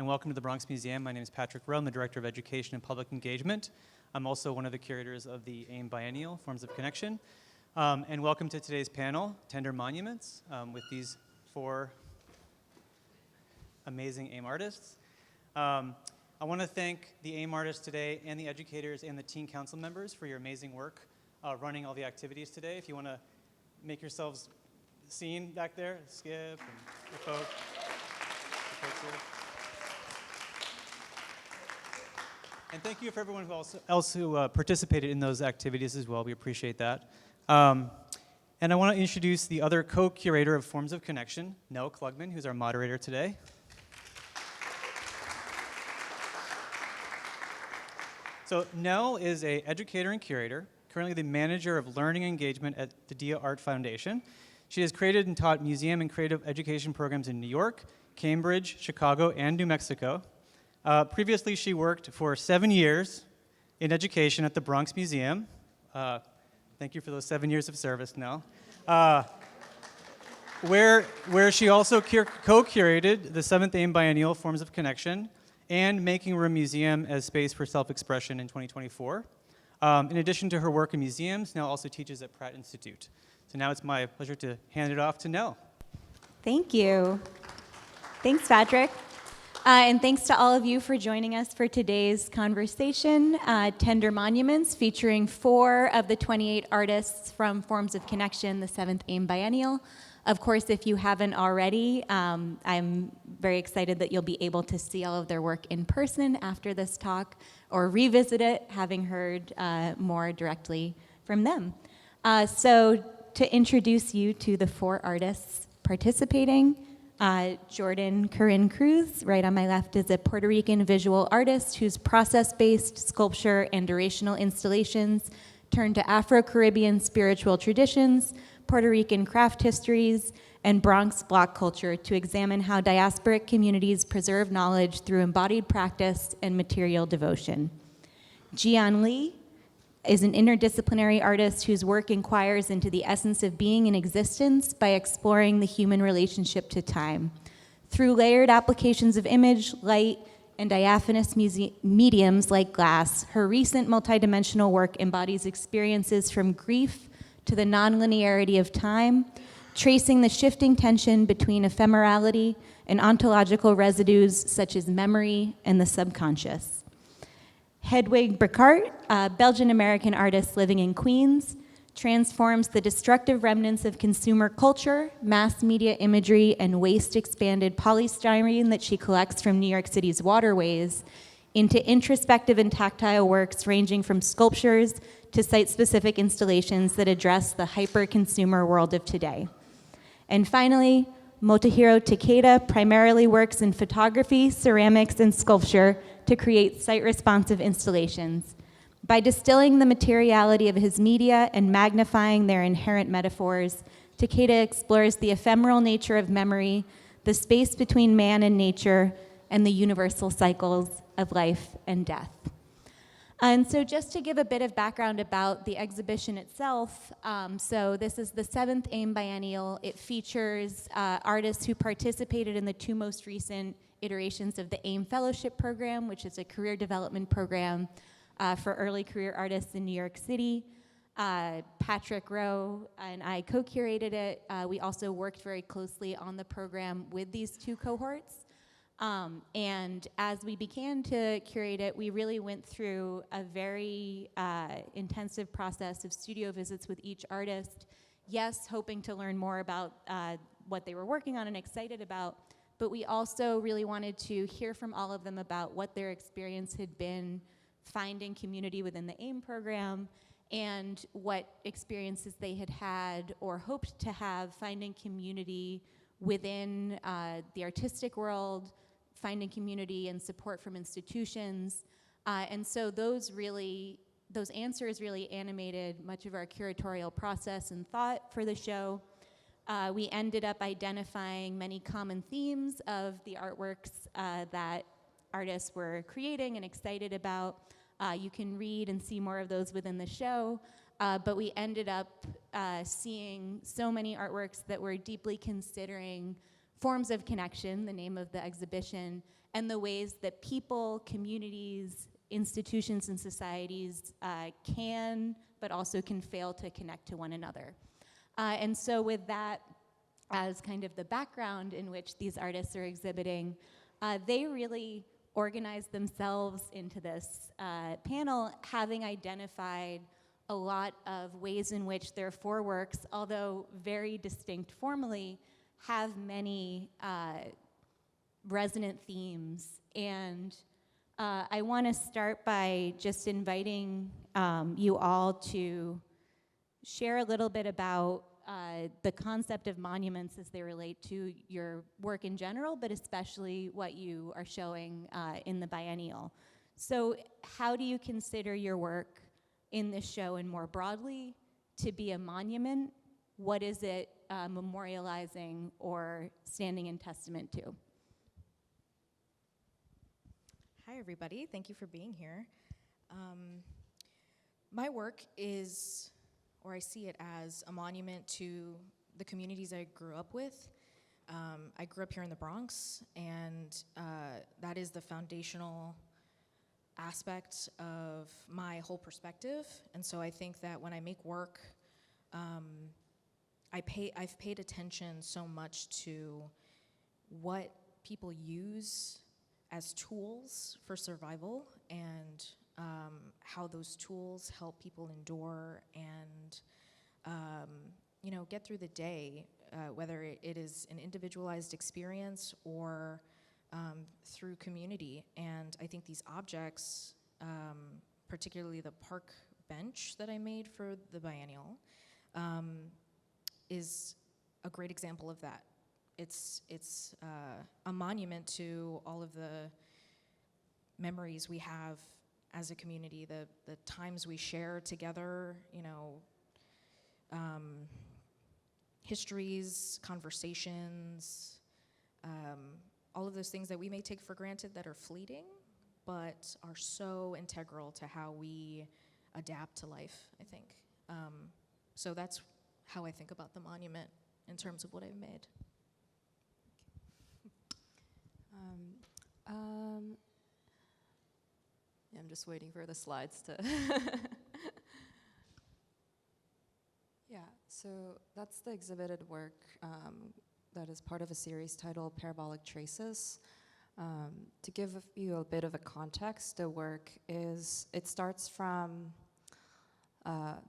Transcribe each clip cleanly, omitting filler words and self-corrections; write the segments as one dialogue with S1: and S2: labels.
S1: welcome to the Bronx Museum. My name is Patrick Rowe. I'm the Director of Education and Public Engagement. I'm also one of the curators of the AIM Biennial, Forms of Connection. And welcome to today's panel, Tender Monuments, with these four amazing AIM artists. I want to thank the AIM artists today and the educators and the teen council members for your amazing work running all the activities today. If you want to make yourselves seen back there, Skip and the folks here. And thank you for everyone who else who participated in those activities as well. We appreciate that. And I want to introduce the other co-curator of Forms of Connection, Nell Klugman, who's our moderator today. So Nell is an educator and curator, currently the manager of learning engagement at the Dia Art Foundation. She has created and taught museum and creative education programs in New York, Cambridge, Chicago, and New Mexico. Previously, she worked for 7 years in education at the Bronx Museum. Thank you for those 7 years of service, Nell. Where she also co-curated the Seventh AIM Biennial, Forms of Connection, and Making Room Museum as Space for Self-Expression in 2024. In addition to her work in museums, Nell also teaches at Pratt Institute. So now it's my pleasure to hand it off to Nell.
S2: Thank you. Thanks, Patrick. And thanks to all of you for joining us for today's conversation, Tender Monuments, featuring 4 of the 28 artists from Forms of Connection, the 7th AIM Biennial. Of course, if you haven't already, I'm very excited that you'll be able to see all of their work in person after this talk, or revisit it, having heard more directly from them. So to introduce you to the 4 artists participating, Jordan Corinne Cruz, right on my left, is a Puerto Rican visual artist whose process-based sculpture and durational installations turn to Afro-Caribbean spiritual traditions, Puerto Rican craft histories, and Bronx Block culture to examine how diasporic communities preserve knowledge through embodied practice and material devotion. Juyon Lee is an interdisciplinary artist whose work inquires into the essence of being in existence by exploring the human relationship to time. Through layered applications of image, light, and diaphanous mediums like glass, her recent multidimensional work embodies experiences from grief to the nonlinearity of time, tracing the shifting tension between ephemerality and ontological residues such as memory and the subconscious. Hedwig Brouckaert, a Belgian-American artist living in Queens, transforms the destructive remnants of consumer culture, mass media imagery, and waste-expanded polystyrene that she collects from New York City's waterways into introspective and tactile works ranging from sculptures to site-specific installations that address the hyper-consumer world of today. And finally, Motohiro Takeda primarily works in photography, ceramics, and sculpture to create site-responsive installations. By distilling the materiality of his media and magnifying their inherent metaphors, Takeda explores the ephemeral nature of memory, the space between man and nature, and the universal cycles of life and death. And so just to give a bit of background about the exhibition itself, so this is the 7th AIM Biennial. It features artists who participated in the 2 most recent iterations of the AIM Fellowship Program, which is a career development program for early career artists in New York City. Patrick Rowe and I co-curated it. We also worked very closely on the program with these 2 cohorts. And as we began to curate it, we really went through a very intensive process of studio visits with each artist. Yes, hoping to learn more about what they were working on and excited about, but we also really wanted to hear from all of them about what their experience had been finding community within the AIM program and what experiences they had had or hoped to have finding community within the artistic world, finding community and support from institutions. And so those answers really animated much of our curatorial process and thought for the show. We ended up identifying many common themes of the artworks that artists were creating and excited about. You can read and see more of those within the show, but we ended up seeing so many artworks that were deeply considering forms of connection, the name of the exhibition, and the ways that people, communities, institutions, and societies can, but also can fail to connect to one another. And so with that as kind of the background in which these artists are exhibiting, they really organized themselves into this panel, having identified a lot of ways in which their four works, although very distinct formally, have many resonant themes. And I want to start by just inviting you all to share a little bit about the concept of monuments as they relate to your work in general, but especially what you are showing in the biennial. So how do you consider your work in this show and more broadly to be a monument? What is it memorializing or standing in testament to?
S3: Hi, everybody. Thank you for being here. My work is, or I see it as, a monument to the communities I grew up with. I grew up here in the Bronx, and that is the foundational aspect of my whole perspective. And so I think that when I make work, I've paid attention so much to what people use as tools for survival, and how those tools help people endure and get through the day, whether it is an individualized experience or through community. And I think these objects, particularly the park bench that I made for the biennial, is a great example of that. It's a monument to all of the memories we have as a community, the times we share together, histories, conversations, all of those things that we may take for granted that are fleeting, but are so integral to how we adapt to life, I think. So that's how I think about the monument in terms of what I've made.
S4: Yeah, I'm just waiting for the slides to. Yeah, so that's the exhibited work that is part of a series titled Parabolic Traces. To give you a bit of a context, the work it starts from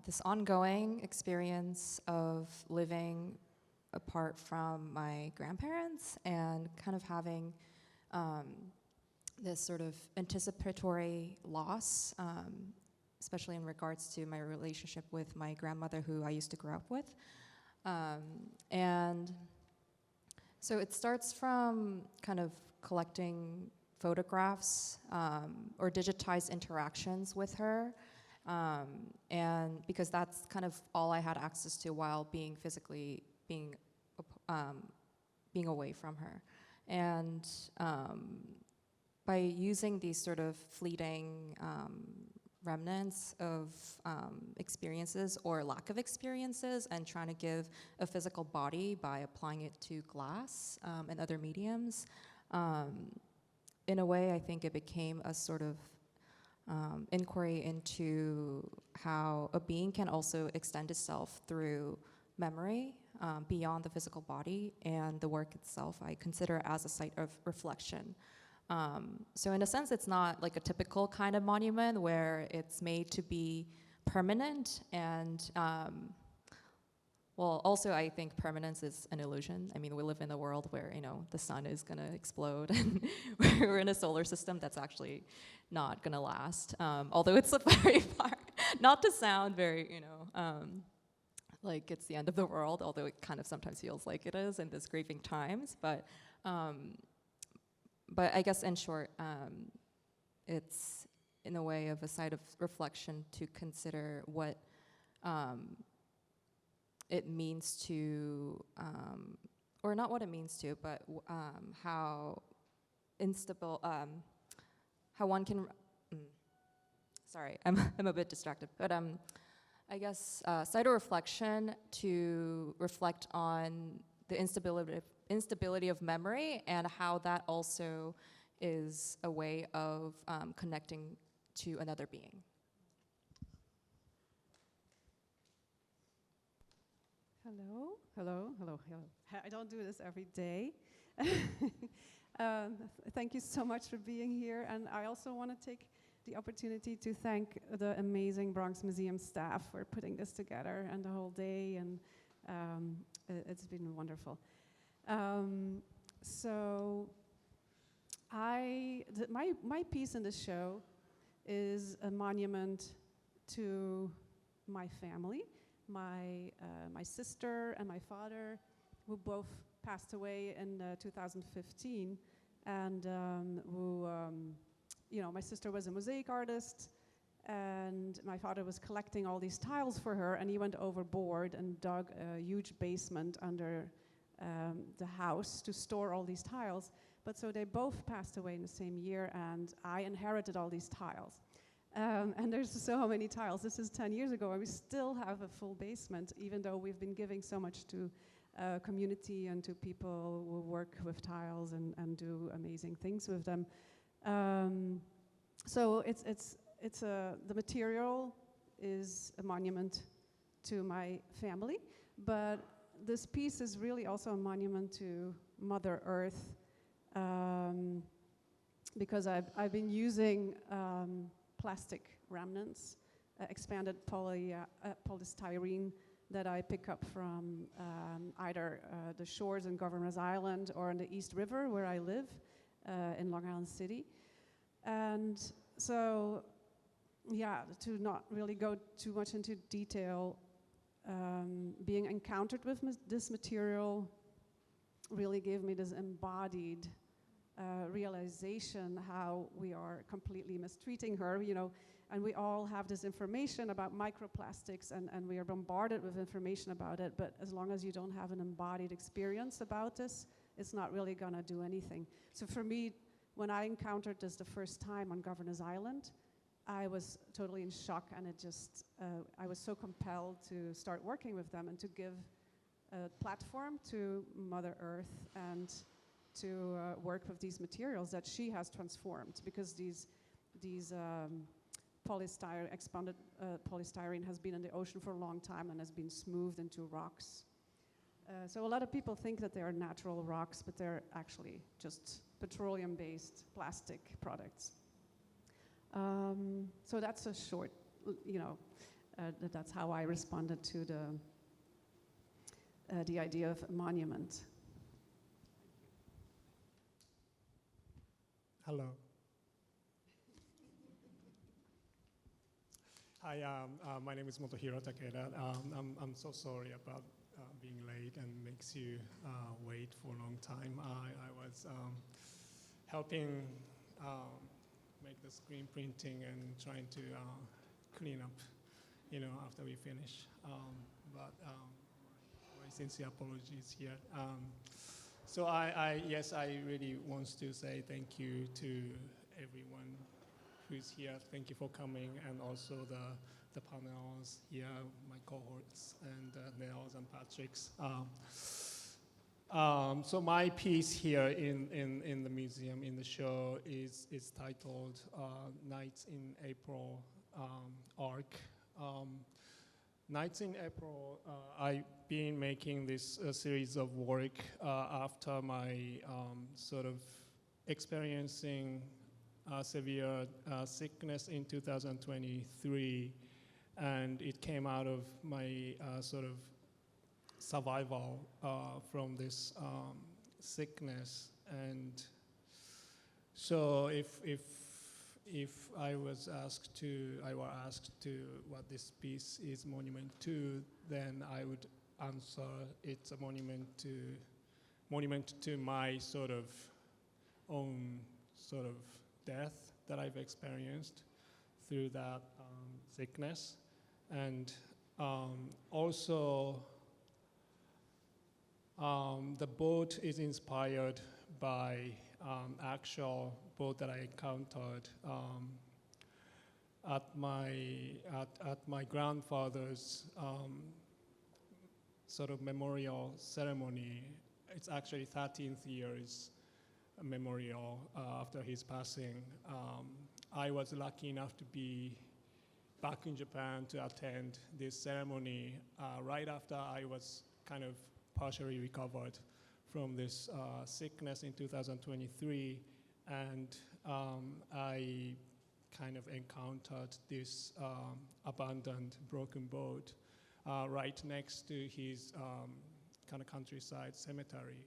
S4: this ongoing experience of living apart from my grandparents and kind of having this sort of anticipatory loss, especially in regards to my relationship with my grandmother, who I used to grow up with. And so it starts from kind of collecting photographs or digitized interactions with her, and because that's kind of all I had access to while being physically being away from her. And by using these sort of fleeting remnants of experiences or lack of experiences and trying to give a physical body by applying it to glass and other mediums, in a way, I think it became a sort of inquiry into how a being can also extend itself through memory beyond the physical body, and the work itself I consider as a site of reflection. So in a sense, it's not like a typical kind of monument where it's made to be permanent, and well, also I think permanence is an illusion. I mean, we live in a world where, the sun is gonna explode and we're in a solar system that's actually not gonna last. Although it's a very far, not to sound very, like it's the end of the world, although it kind of sometimes feels like it is in these grieving times. But I guess in short, it's in a way of a site of reflection to consider what it means to, or not what it means to, but how instable, how one can, sorry, I'm a bit distracted, but I guess site of reflection to reflect on the instability of memory and how that also is a way of connecting to another being.
S5: Hello, hello, hello, hello. I don't do this every day. Thank you so much for being here. And I also want to take the opportunity to thank the amazing Bronx Museum staff for putting this together and the whole day. And it's been wonderful. My piece in the show is a monument to my family. My sister and my father, who both passed away in 2015, and my sister was a mosaic artist, and my father was collecting all these tiles for her, and he went overboard and dug a huge basement under the house to store all these tiles. But so they both passed away in the same year, and I inherited all these tiles. And there's so many tiles. This is 10 years ago, and we still have a full basement, even though we've been giving so much to community and to people who work with tiles and do amazing things with them. So the material is a monument to my family, but this piece is really also a monument to Mother Earth, because I've been using plastic remnants, expanded polystyrene that I pick up from either the shores in Governor's Island or in the East River, where I live, in Long Island City. And so, yeah, to not really go too much into detail, being encountered with this material really gave me this embodied realization how we are completely mistreating her, and we all have this information about microplastics, and we are bombarded with information about it, but as long as you don't have an embodied experience about this, it's not really gonna do anything. So for me, when I encountered this the first time on Governor's Island, I was totally in shock, and I was so compelled to start working with them and to give a platform to Mother Earth and to work with these materials that she has transformed, because these expanded polystyrene has been in the ocean for a long time and has been smoothed into rocks. So a lot of people think that they are natural rocks, but they're actually just petroleum-based plastic products. So that's a short, that's how I responded to the idea of a monument.
S6: Hello. Hi, my name is Motohiro Takeda. I'm so sorry about being late and makes you wait for a long time. I was helping make the screen printing and trying to clean up, after we finish. But my sincere apologies here. So I really want to say thank you to everyone who's here. Thank you for coming, and also the panels here, my cohorts, and Nels and Patrick's. So my piece here in the museum, in the show, is titled Nights in April Arc. Nights in April, I've been making this series of work after my sort of experiencing severe sickness in 2023, and it came out of my sort of survival from this sickness. And so if I was asked to what this piece is monument to, then I would answer it's a monument to my sort of own sort of death that I've experienced through that sickness. And also the boat is inspired by actual boat that I encountered at my grandfather's sort of memorial ceremony. It's actually 13th years memorial after his passing. I was lucky enough to be back in Japan to attend this ceremony right after I was kind of partially recovered from this sickness in 2023, and I kind of encountered this abandoned broken boat right next to his kind of countryside cemetery.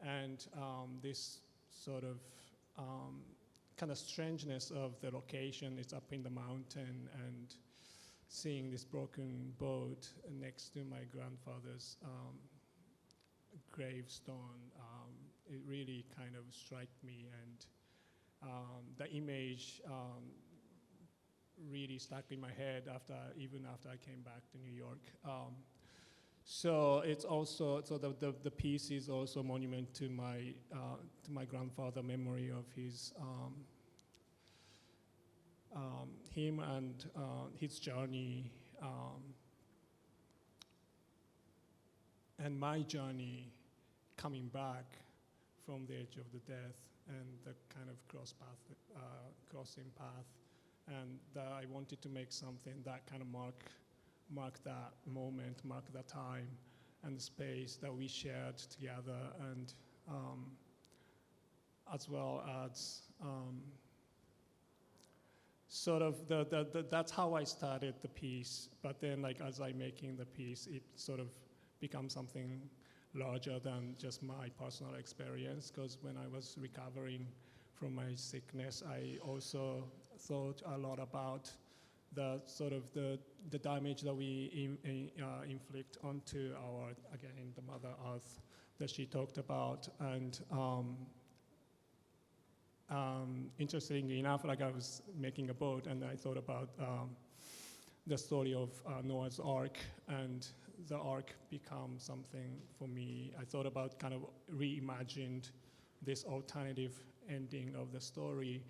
S6: And this sort of kind of strangeness of the location is up in the mountain, and seeing this broken boat next to my grandfather's gravestone, it really kind of struck me, and the image really stuck in my head even after I came back to New York. So it's also, so the piece is also a monument to my grandfather, memory of his him and his journey, and my journey coming back from the edge of the death and the kind of crossing path, and I wanted to make something that kind of mark that moment, mark that time and the space that we shared together, and as well as sort of that's how I started the piece. But then, like, as I'm making the piece, it sort of becomes something larger than just my personal experience, because when I was recovering from my sickness, I also thought a lot about the sort of the damage that we inflict onto our, again, the Mother Earth that she talked about. And interestingly enough, like, I was making a boat, and I thought about the story of Noah's Ark, and the Ark become something for me. I thought about kind of reimagined this alternative ending of the story,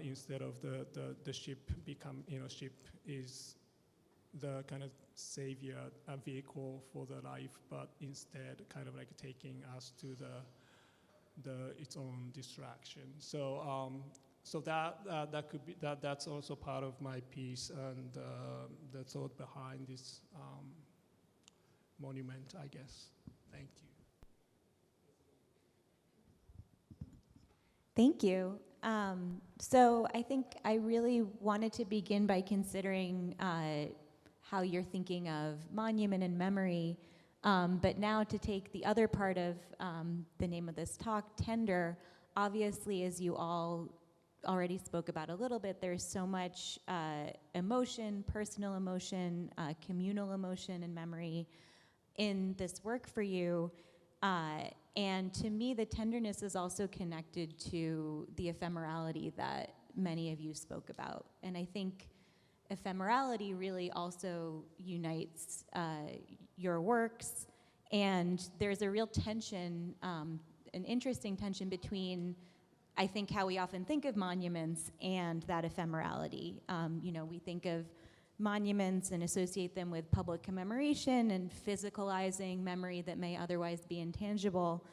S6: instead of the ship ship is the kind of savior, a vehicle for the life, but instead kind of like taking us to its own distraction. So so that could be that's also part of my piece, and the thought behind this monument, I guess. Thank you.
S2: Thank you. So I think I really wanted to begin by considering how you're thinking of monument and memory, but now to take the other part of the name of this talk, tender. Obviously, as you all already spoke about a little bit, there's so much emotion, personal emotion, communal emotion and memory in this work for you. And to me, the tenderness is also connected to the ephemerality that many of you spoke about. And I think ephemerality really also unites your works. And there's a real tension, an interesting tension between, I think, how we often think of monuments and that ephemerality. We think of monuments and associate them with public commemoration and physicalizing memory that may otherwise be intangible.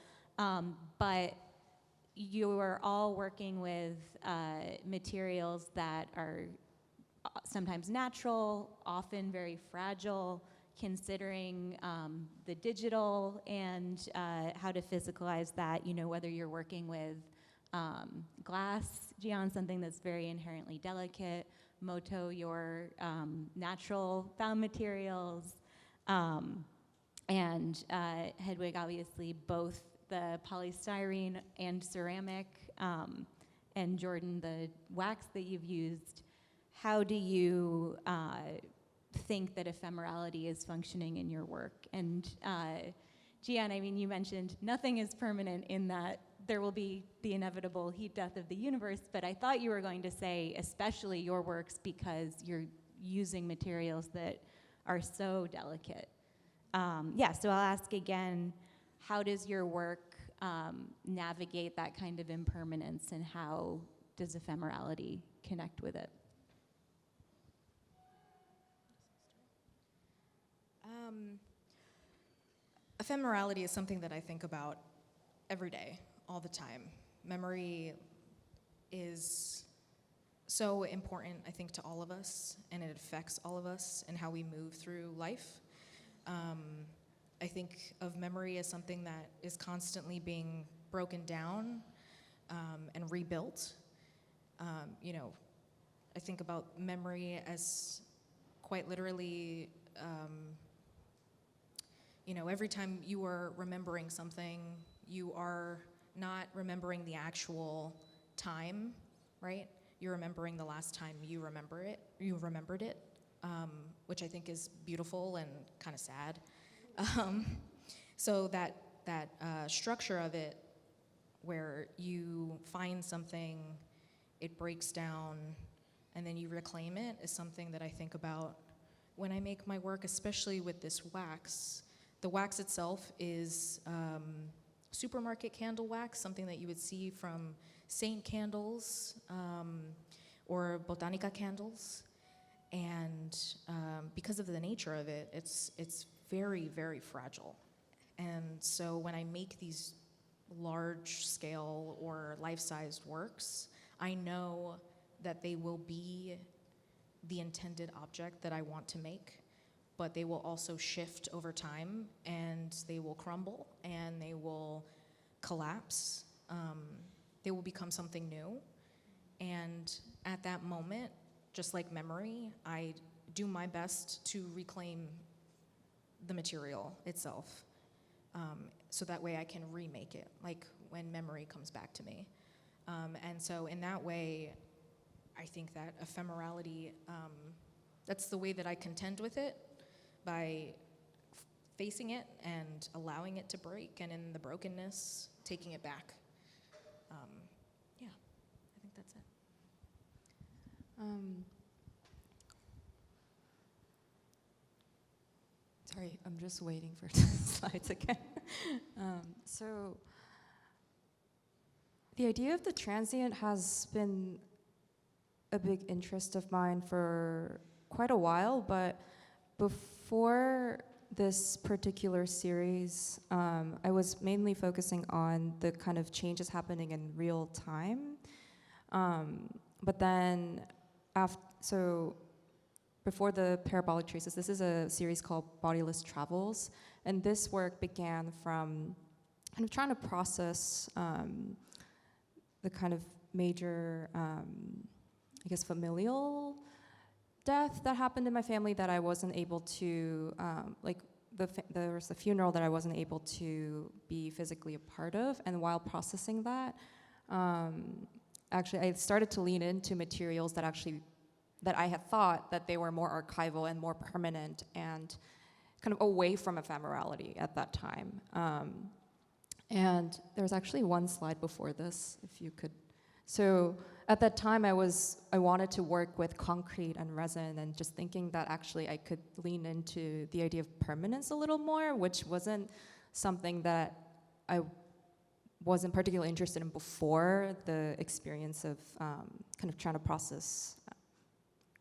S2: But you are all working with materials that are sometimes natural, often very fragile, considering the digital and how to physicalize that, whether you're working with glass, Juyon, something that's very inherently delicate, Moto, your natural found materials, and Hedwig, obviously, both the polystyrene and ceramic, and Jordan, the wax that you've used. How do you think that ephemerality is functioning in your work? And Juyon, I mean, you mentioned nothing is permanent in that there will be the inevitable heat death of the universe, but I thought you were going to say especially your works because you're using materials that are so delicate. So I'll ask again, how does your work navigate that kind of impermanence, and how does ephemerality connect with it?
S3: Ephemerality is something that I think about every day, all the time. memory is so important, I think, to all of us, and it affects all of us and how we move through life. I think of memory as something that is constantly being broken down and rebuilt. I think about memory as quite literally, every time you are remembering something, you are not remembering the actual time, right? You're remembering the last time you remembered it, which I think is beautiful and kind of sad. So that structure of it, where you find something, it breaks down, and then you reclaim it, is something that I think about when I make my work, especially with this wax. The wax itself is supermarket candle wax, something that you would see from Saint candles or Botanica candles. And because of the nature of it, it's very, very fragile. And so when I make these large-scale or life-sized works, I know that they will be the intended object that I want to make, but they will also shift over time, and they will crumble, and they will collapse. They will become something new. And at that moment, just like memory, I do my best to reclaim the material itself, so that way I can remake it, like when memory comes back to me. And so in that way, I think that ephemerality, that's the way that I contend with it, by facing it and allowing it to break, and in the brokenness, taking it back. Yeah, I think that's it.
S4: Sorry, I'm just waiting for the slides again. So the idea of the transient has been a big interest of mine for quite a while, but before this particular series, I was mainly focusing on the kind of changes happening in real time. But then, before the parabolic traces, this is a series called Bodiless Travels, and this work began from kind of trying to process the kind of major, familial death that happened in my family that I wasn't able to, there was a funeral that I wasn't able to be physically a part of, and while processing that, actually I started to lean into materials that I had thought that they were more archival and more permanent and kind of away from ephemerality at that time. And there's actually one slide before this, if you could. So at that time, I wanted to work with concrete and resin, and just thinking that actually I could lean into the idea of permanence a little more, which wasn't something that I wasn't particularly interested in before the experience of kind of trying to process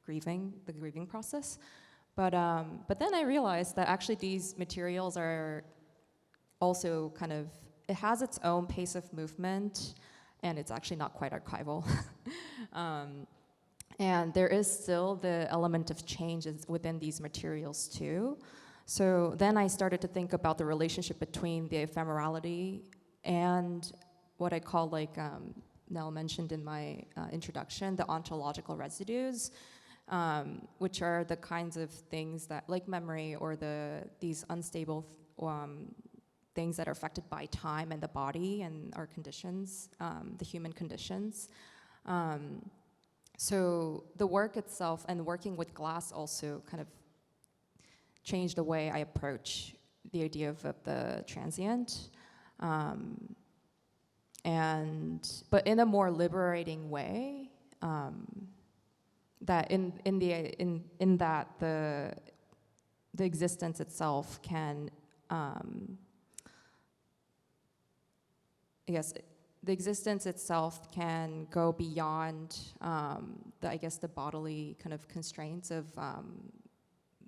S4: the grieving process. But then I realized that actually these materials are also kind of, it has its own pace of movement, and it's actually not quite archival. And there is still the element of change within these materials too. So then I started to think about the relationship between the ephemerality and what I call, like Nell mentioned in my introduction, the ontological residues, which are the kinds of things that, like memory or these unstable things that are affected by time and the body and our conditions, the human conditions. So the work itself and working with glass also kind of changed the way I approach the idea of the transient. But in a more liberating way, that in that the existence itself can, the existence itself can go beyond the bodily kind of constraints of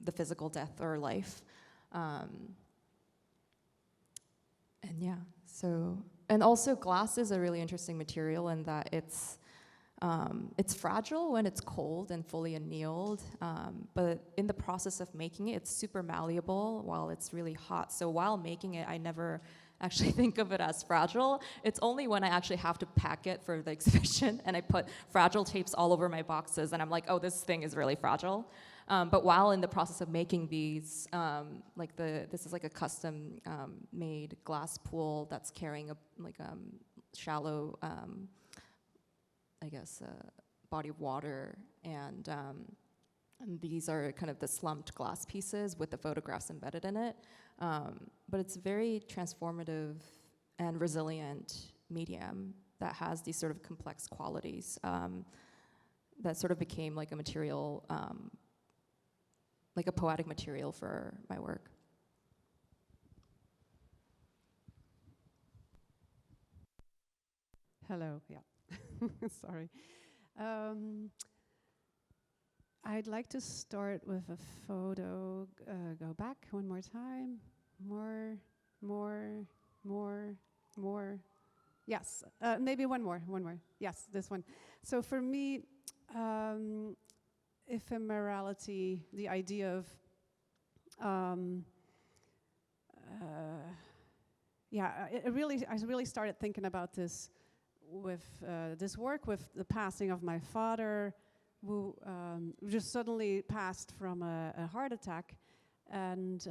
S4: the physical death or life. And yeah, so and also glass is a really interesting material in that it's fragile when it's cold and fully annealed, but in the process of making it, it's super malleable while it's really hot. So while making it, I never actually think of it as fragile. It's only when I actually have to pack it for the exhibition and I put fragile tapes all over my boxes and I'm like, oh, this thing is really fragile. But while in the process of making these, this is like a custom made glass pool that's carrying a shallow, body of water, and these are kind of the slumped glass pieces with the photographs embedded in it. But it's a very transformative and resilient medium that has these sort of complex qualities that sort of became like a material, like a poetic material for my work.
S5: Hello, yeah. Sorry. I'd like to start with a photo. Go back one more time. More. Yes, maybe one more. Yes, this one. So for me, ephemerality, the idea of, I really started thinking about this with this work, with the passing of my father, who just suddenly passed from a heart attack, and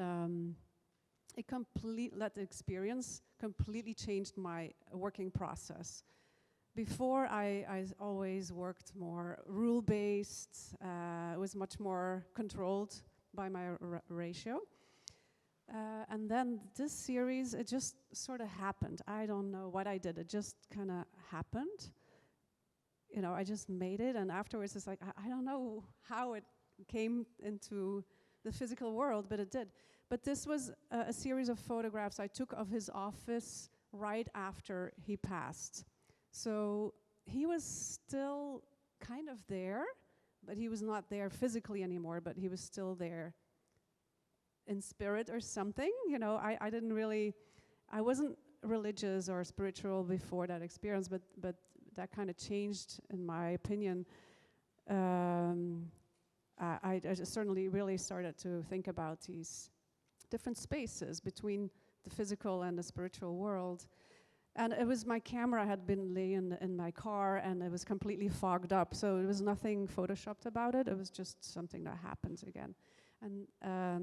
S5: that experience completely changed my working process. Before, I always worked more rule-based, was much more controlled by my ratio. And then this series, it just sort of happened. I don't know what I did. It just kind of happened. You know, I just made it, and afterwards it's like, I don't know how it came into the physical world, but it did. But this was a series of photographs I took of his office right after he passed. So he was still kind of there, but he was not there physically anymore, but he was still there in spirit or something. You know, I wasn't religious or spiritual before that experience, but that kind of changed, in my opinion. I just certainly really started to think about these different spaces between the physical and the spiritual world. And it was, my camera had been laying in my car and it was completely fogged up. So it was nothing photoshopped about it. It was just something that happens again. And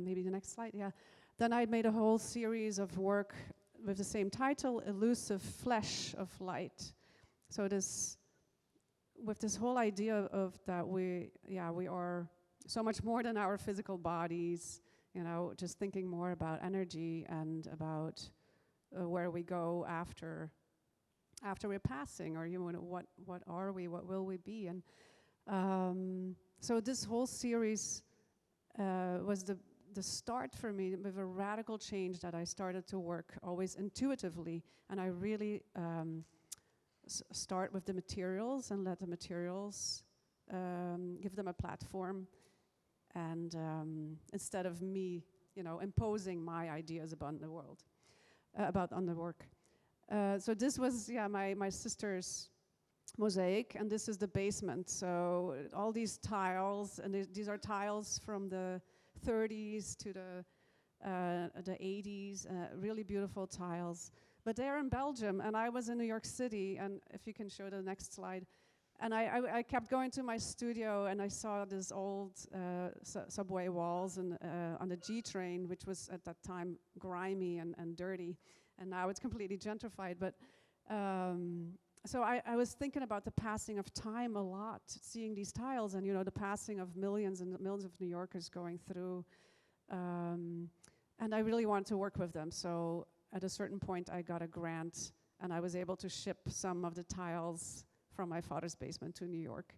S5: maybe the next slide, yeah. Then I made a whole series of work with the same title, Elusive Flesh of Light. So with this whole idea of that we are so much more than our physical bodies, you know, just thinking more about energy and about where we go after we're passing, or, you know, what are we, what will we be? And so this whole series was the start for me with a radical change that I started to work always intuitively, and I really start with the materials and let the materials give them a platform, and instead of me, you know, imposing my ideas about the world, on the work. So this was, my sister's mosaic, and this is the basement. So all these tiles, and these are tiles from the 30s to the 80s, really beautiful tiles. But they're in Belgium, and I was in New York City, and if you can show the next slide. And I kept going to my studio, and I saw these old subway walls and on the G train, which was at that time grimy and dirty, and now it's completely gentrified. But so I was thinking about the passing of time a lot, seeing these tiles, and, you know, the passing of millions and millions of New Yorkers going through, and I really wanted to work with them. So at a certain point, I got a grant, and I was able to ship some of the tiles from my father's basement to New York.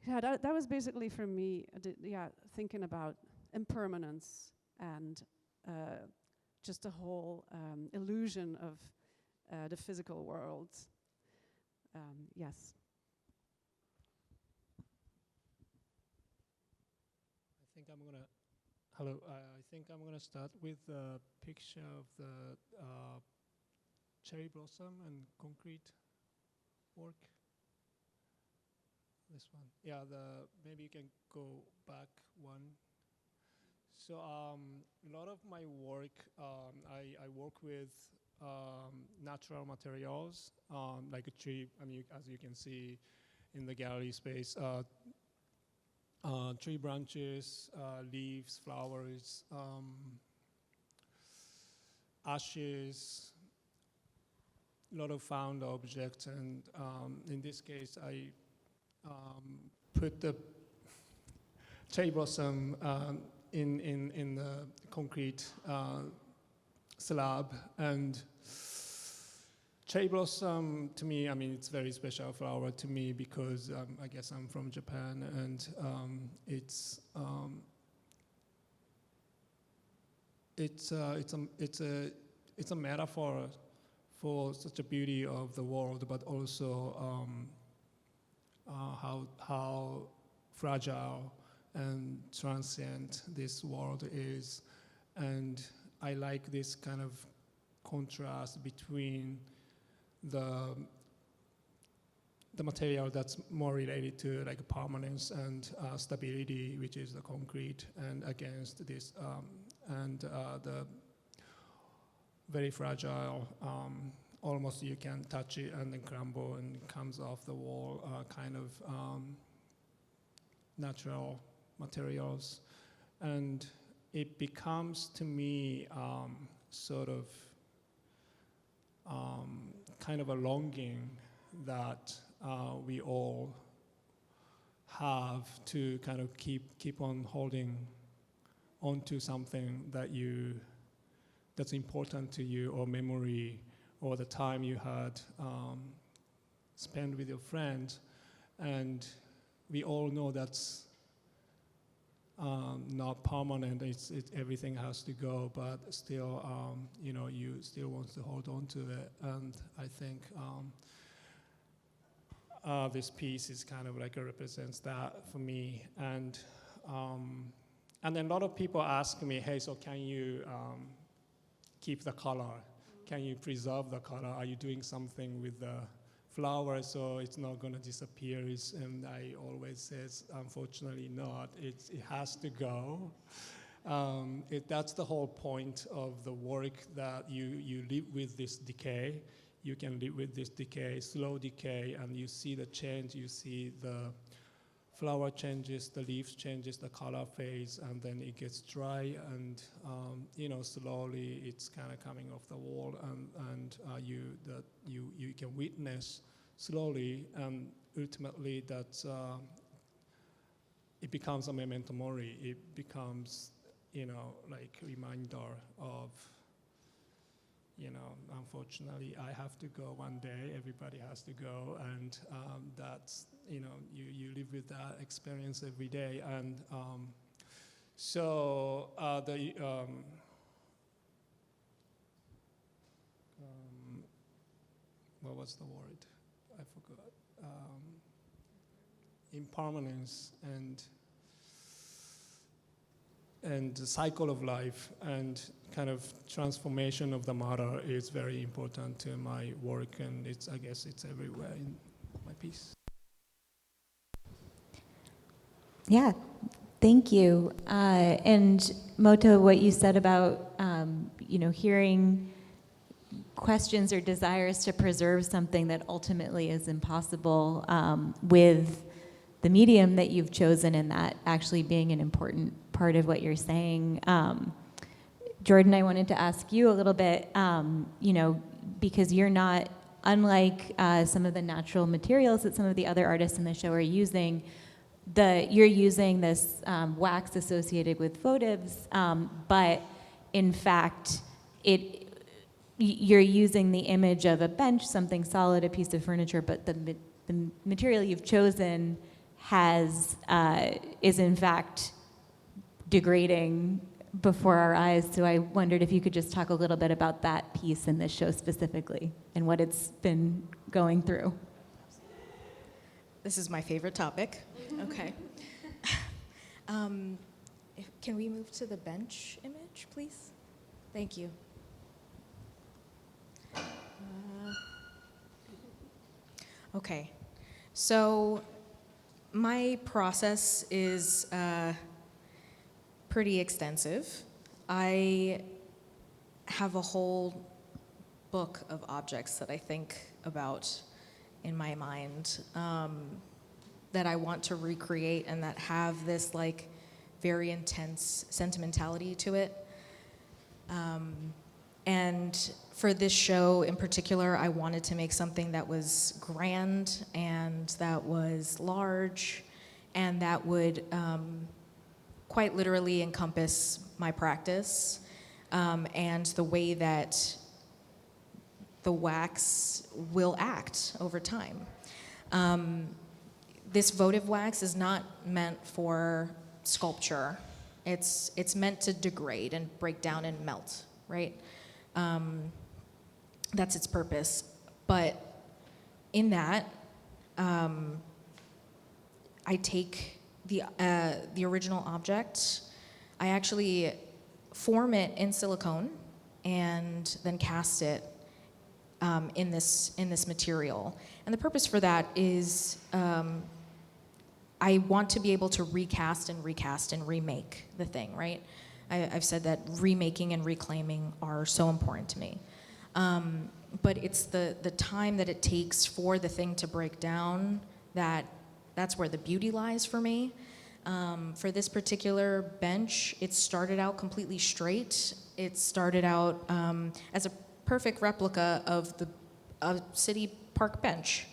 S5: That was basically for me, thinking about impermanence and just the whole illusion of the physical world. Yes.
S6: I think I'm gonna Hello, I think I'm going to start with a picture of the cherry blossom and concrete work. This one. Yeah, maybe you can go back one. So a lot of my work, I work with natural materials, like a tree. I mean, as you can see in the gallery space, tree branches, leaves, flowers, ashes, a lot of found objects, and in this case, I put the cherry blossom in the concrete slab, and cherry blossom to me, I mean, it's a very special flower to me because I guess I'm from Japan, and it's a metaphor for such a beauty of the world, but also how fragile and transient this world is. And I like this kind of contrast between the material that's more related to like permanence and stability, which is the concrete, and against this the very fragile, almost you can touch it and then crumble and it comes off the wall, kind of natural materials. And it becomes to me sort of kind of a longing that we all have to kind of keep on holding onto something that's important to you, or memory, or the time you had spent with your friends. And we all know that's not permanent. Everything has to go, but still, you still want to hold on to it. And I think this piece is kind of like represents that for me. And then a lot of people ask me, hey, so can you keep the color? Can you preserve the color? Are you doing something with the flower so it's not going to disappear? And I always says, unfortunately not. It has to go. That's the whole point of the work, that you live with this decay. You can live with this decay, slow decay, and you see the change. You see the flower changes, the leaves changes, the color fades, and then it gets dry, and slowly it's kind of coming off the wall, and you can witness slowly, and ultimately that it becomes a memento mori. It becomes like reminder of, unfortunately, I have to go one day, everybody has to go, and that's, you live with that experience every day. And what was the word? I forgot. Impermanence and the cycle of life and kind of transformation of the matter is very important to my work, and I guess it's everywhere in my piece.
S2: Yeah, thank you. And Moto, what you said about hearing questions or desires to preserve something that ultimately is impossible with the medium that you've chosen, and that actually being an important part of what you're saying. Jordan, I wanted to ask you a little bit, because you're not, unlike some of the natural materials that some of the other artists in the show are using, you're using this wax associated with votives, but in fact, you're using the image of a bench, something solid, a piece of furniture, but the material you've chosen is in fact degrading before our eyes. So I wondered if you could just talk a little bit about that piece in this show specifically and what it's been going through.
S3: This is my favorite topic. Okay. Can we move to the bench image, please? Thank you. Okay, so my process is pretty extensive. I have a whole book of objects that I think about in my mind that I want to recreate and that have this like very intense sentimentality to it. And for this show in particular, I wanted to make something that was grand and that was large and that would quite literally encompass my practice and the way that the wax will act over time. This votive wax is not meant for sculpture. It's meant to degrade and break down and melt, right? That's its purpose. But in that, I take the original object, I actually form it in silicone and then cast it in this material. And the purpose for that is I want to be able to recast and remake the thing, right? I've said that remaking and reclaiming are so important to me. But it's the time that it takes for the thing to break down that's where the beauty lies for me. For this particular bench, it started out completely straight. It started out as a perfect replica of a city park bench.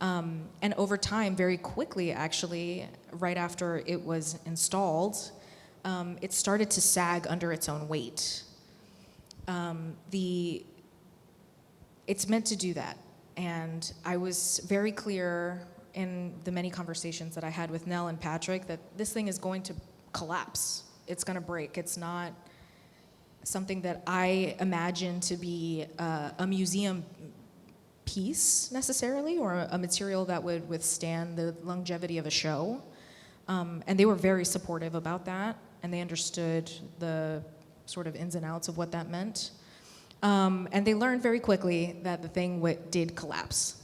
S3: And over time, very quickly actually, right after it was installed, it started to sag under its own weight. It's meant to do that. And I was very clear in the many conversations that I had with Nell and Patrick that this thing is going to collapse. It's going to break. It's not something that I imagine to be a museum piece necessarily, or a material that would withstand the longevity of a show. And they were very supportive about that, and they understood the sort of ins and outs of what that meant. And they learned very quickly that the thing did collapse.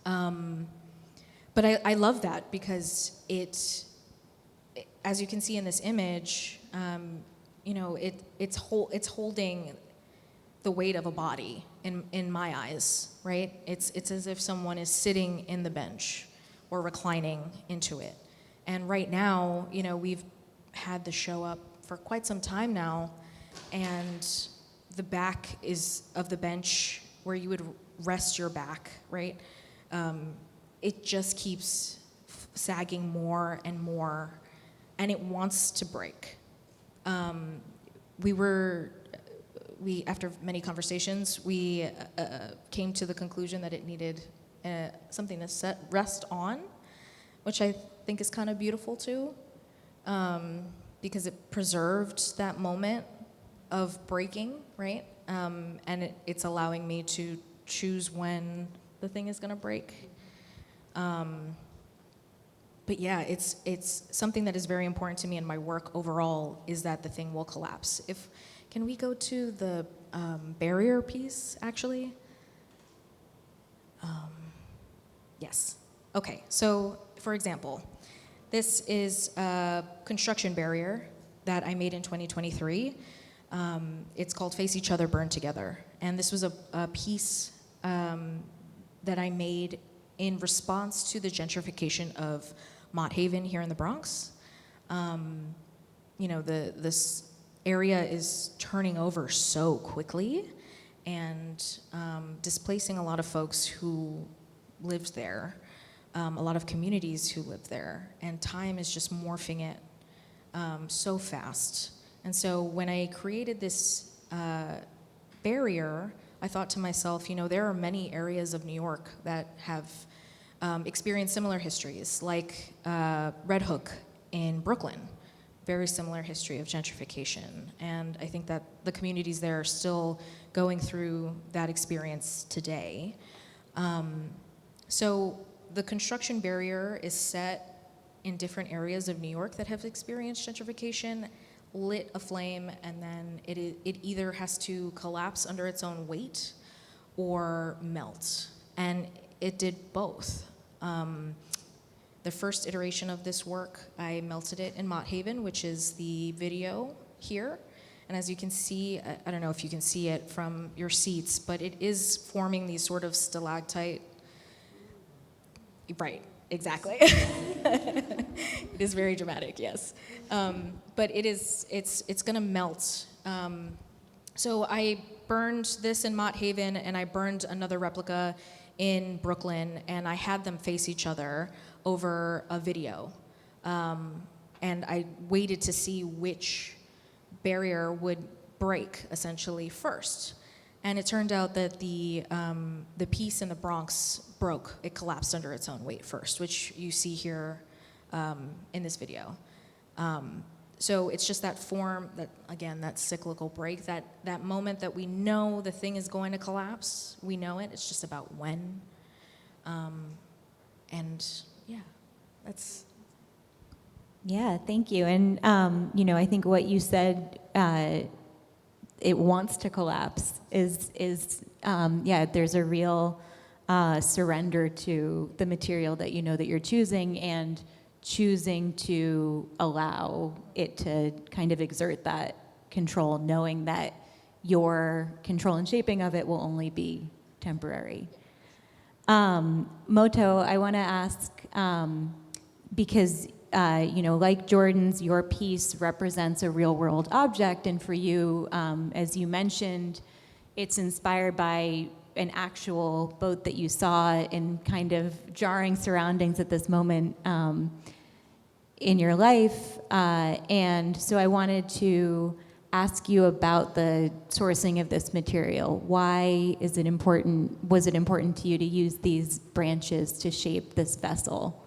S3: But I love that because as you can see in this image, it's holding the weight of a body in my eyes, right? It's as if someone is sitting in the bench or reclining into it. And right now, we've had the show up for quite some time now, and the back of the bench where you would rest your back, right? It just keeps sagging more and more, and it wants to break. After many conversations, we came to the conclusion that it needed something to rest on, which I think is kind of beautiful too, because it preserved that moment of breaking, right? And it's allowing me to choose when the thing is gonna break. But yeah, it's something that is very important to me in my work overall, is that the thing will collapse. Can we go to the barrier piece, actually? Yes. Okay, so for example, this is a construction barrier that I made in 2023. It's called Face Each Other, Burn Together. And this was a piece that I made in response to the gentrification of Mott Haven here in the Bronx. This area is turning over so quickly and displacing a lot of folks who lived there, a lot of communities who lived there, and time is just morphing it so fast. And so when I created this barrier, I thought to myself, there are many areas of New York that have experienced similar histories, like Red Hook in Brooklyn, very similar history of gentrification. And I think that the communities there are still going through that experience today. So the construction barrier is set in different areas of New York that have experienced gentrification, lit a flame, and then it either has to collapse under its own weight or melt. And it did both. The first iteration of this work, I melted it in Mott Haven, which is the video here. And as you can see, I don't know if you can see it from your seats, but it is forming these sort of stalactite. Right, exactly. It is very dramatic, yes. But it's gonna melt. So I burned this in Mott Haven, and I burned another replica in Brooklyn, and I had them face each other over a video. And I waited to see which barrier would break, essentially, first. And it turned out that the piece in the Bronx broke. It collapsed under its own weight first, which you see here in this video. So it's just that form, that again, that cyclical break, that moment that we know the thing is going to collapse. We know it. It's just about when. And yeah, that's.
S2: Yeah, thank you. And I think what you said, it wants to collapse, is there's a real surrender to the material that you know that you're choosing, and choosing to allow it to kind of exert that control, knowing that your control and shaping of it will only be temporary. Moto, I want to ask, because like Jordan's, your piece represents a real-world object, and for you, as you mentioned, it's inspired by an actual boat that you saw in kind of jarring surroundings at this moment in your life. And so I wanted to ask you about the sourcing of this material. Why is it important? Was it important to you to use these branches to shape this vessel?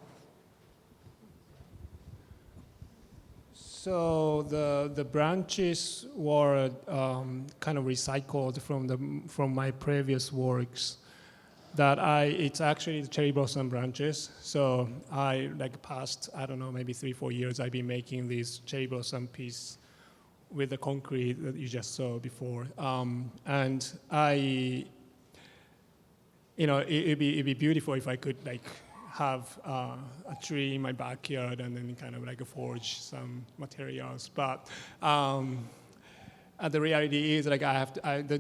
S6: So the branches were kind of recycled from my previous works. It's actually the cherry blossom branches. So I past, I don't know, maybe 3-4 years, I've been making these cherry blossom piece with the concrete that you just saw before. And it'd be beautiful if I could have a tree in my backyard and then kind of forge some materials. But the reality is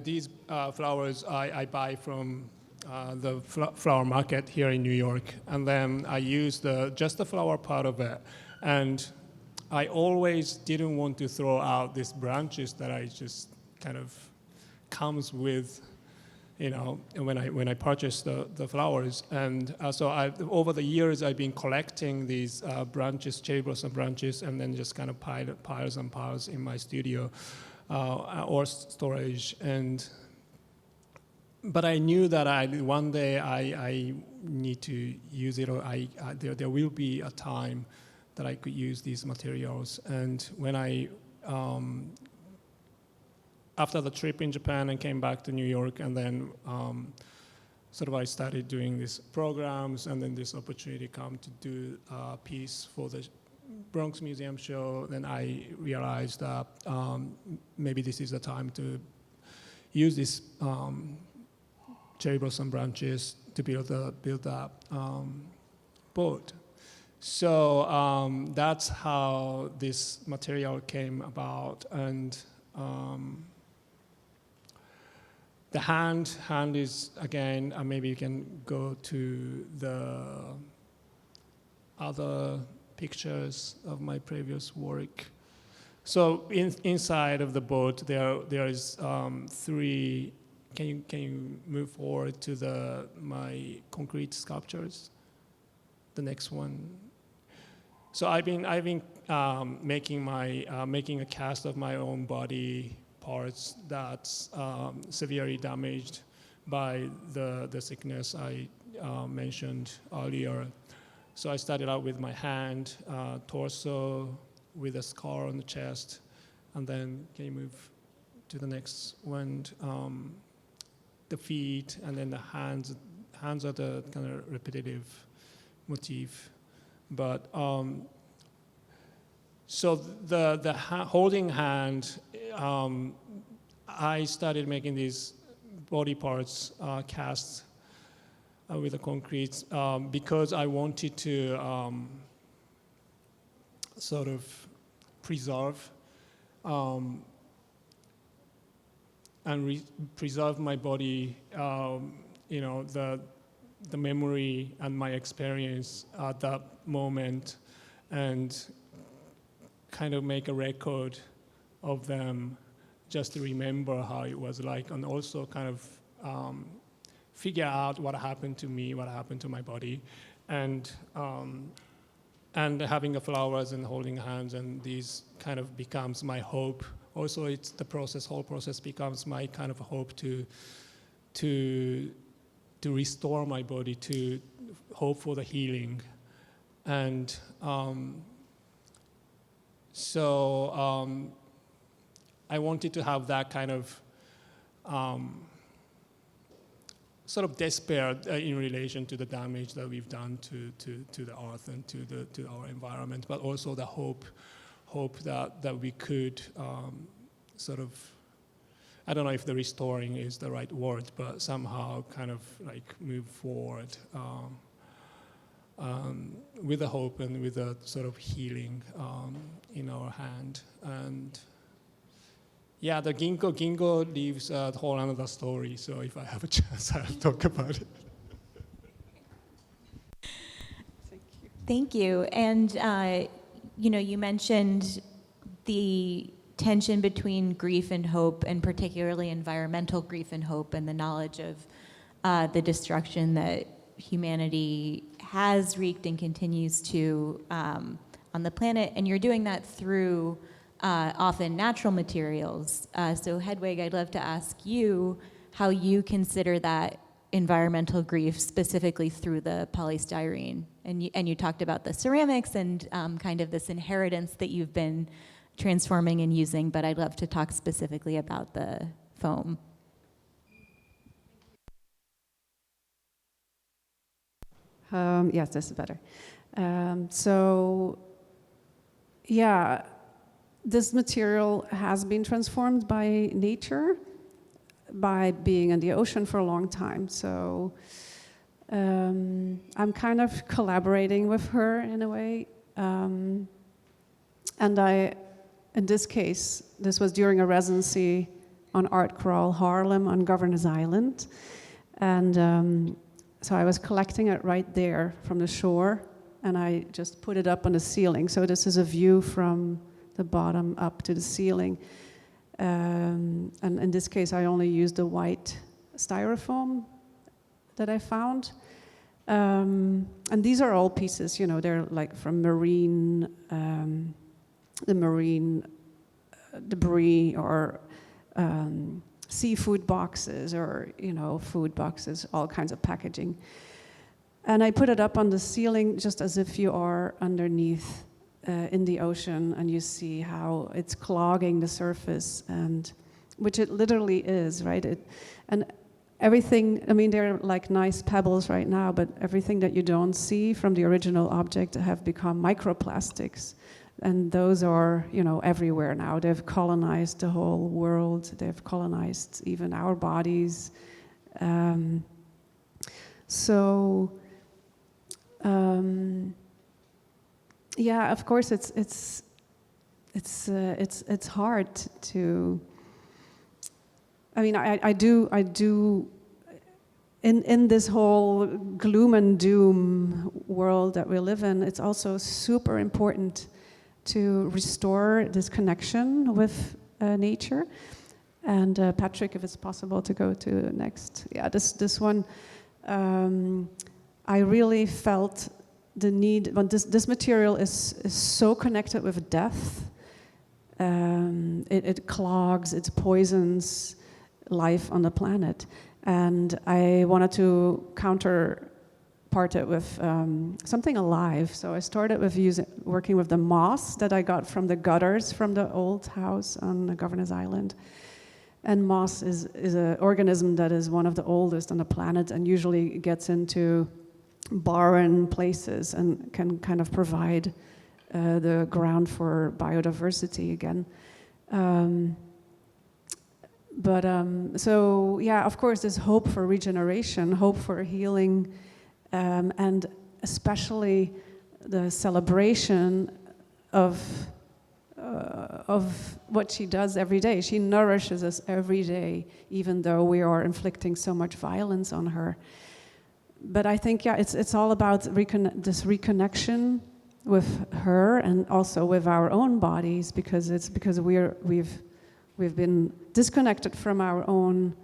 S6: these flowers I buy from the flower market here in New York, and then I use just the flower part of it. And I always didn't want to throw out these branches that I just kind of comes with, when I purchased the flowers. And so over the years, I've been collecting these branches, cherry blossom branches, and then just kind of piles and piles in my studio or storage. But I knew that one day I need to use it, or there will be a time that I could use these materials. And when after the trip in Japan and came back to New York, and then I started doing these programs, and then this opportunity come to do a piece for the Bronx Museum show. Then I realized that maybe this is the time to use this cherry blossom branches to build that boat. So that's how this material came about. And the hand is, again, maybe you can go to the other pictures of my previous work. So inside of the boat, there is 3. Can you move forward to my concrete sculptures? The next one. So I've been making a cast of my own body parts that's severely damaged by the sickness I mentioned earlier. So I started out with my hand, torso, with a scar on the chest, and then can you move to the next one? The feet, and then the hands. Hands are the kind of repetitive motif. But so the holding hand, I started making these body parts casts with the concrete because I wanted to sort of preserve and preserve my body, you know, the memory and my experience at that moment, and kind of make a record of them just to remember how it was like, and also kind of figure out what happened to me, what happened to my body, and having the flowers and holding hands, and these kind of becomes my hope. Also, it's the process, whole process becomes my kind of hope to restore my body, to hope for the healing. And so I wanted to have that kind of sort of despair in relation to the damage that we've done to the earth and to our environment, but also the hope that we could sort of, I don't know if the restoring is the right word, but somehow kind of like move forward with a hope and with a sort of healing in our hand. And yeah, the ginkgo leaves a whole another story, so if I have a chance, I'll talk about it.
S5: Thank you.
S2: Thank you. And you know, you mentioned the tension between grief and hope, and particularly environmental grief and hope, and the knowledge of the destruction that humanity has wreaked and continues to on the planet. And you're doing that through often natural materials. So Hedwig, I'd love to ask you how you consider that environmental grief specifically through the polystyrene. And you talked about the ceramics and kind of this inheritance that you've been transforming and using, but I'd love to talk specifically about the foam.
S5: Yes, this is better. So, yeah, this material has been transformed by nature, by being in the ocean for a long time. So I'm kind of collaborating with her in a way. And in this case, this was during a residency on Art Crawl Harlem on Governor's Island. And so I was collecting it right there from the shore, and I just put it up on the ceiling. So this is a view from the bottom up to the ceiling. And in this case, I only used the white styrofoam that I found. And these are all pieces, you know, they're like from marine, the marine debris, or seafood boxes, or, you know, food boxes, all kinds of packaging. And I put it up on the ceiling just as if you are underneath in the ocean, and you see how it's clogging the surface, and which it literally is, right? And everything, I mean, they're like nice pebbles right now, but everything that you don't see from the original object have become microplastics. And those are, you know, everywhere now. They've colonized the whole world. They've colonized even our bodies. Yeah, of course, it's hard to. I mean, I do. In this whole gloom and doom world that we live in, it's also super important to restore this connection with nature. And Patrick, if it's possible to go to next. Yeah, this one, I really felt the need, but this material is so connected with death. It clogs, it poisons life on the planet. And I wanted to counterpart it with something alive. So I started with working with the moss that I got from the gutters from the old house on the Governor's Island. And moss is an organism that is one of the oldest on the planet, and usually gets into barren places and can kind of provide the ground for biodiversity again. So yeah, of course, there's hope for regeneration, hope for healing, and especially the celebration of what she does every day. She nourishes us every day, even though we are inflicting so much violence on her. But I think, yeah, it's all about this reconnection with her and also with our own bodies, because we've been disconnected from our own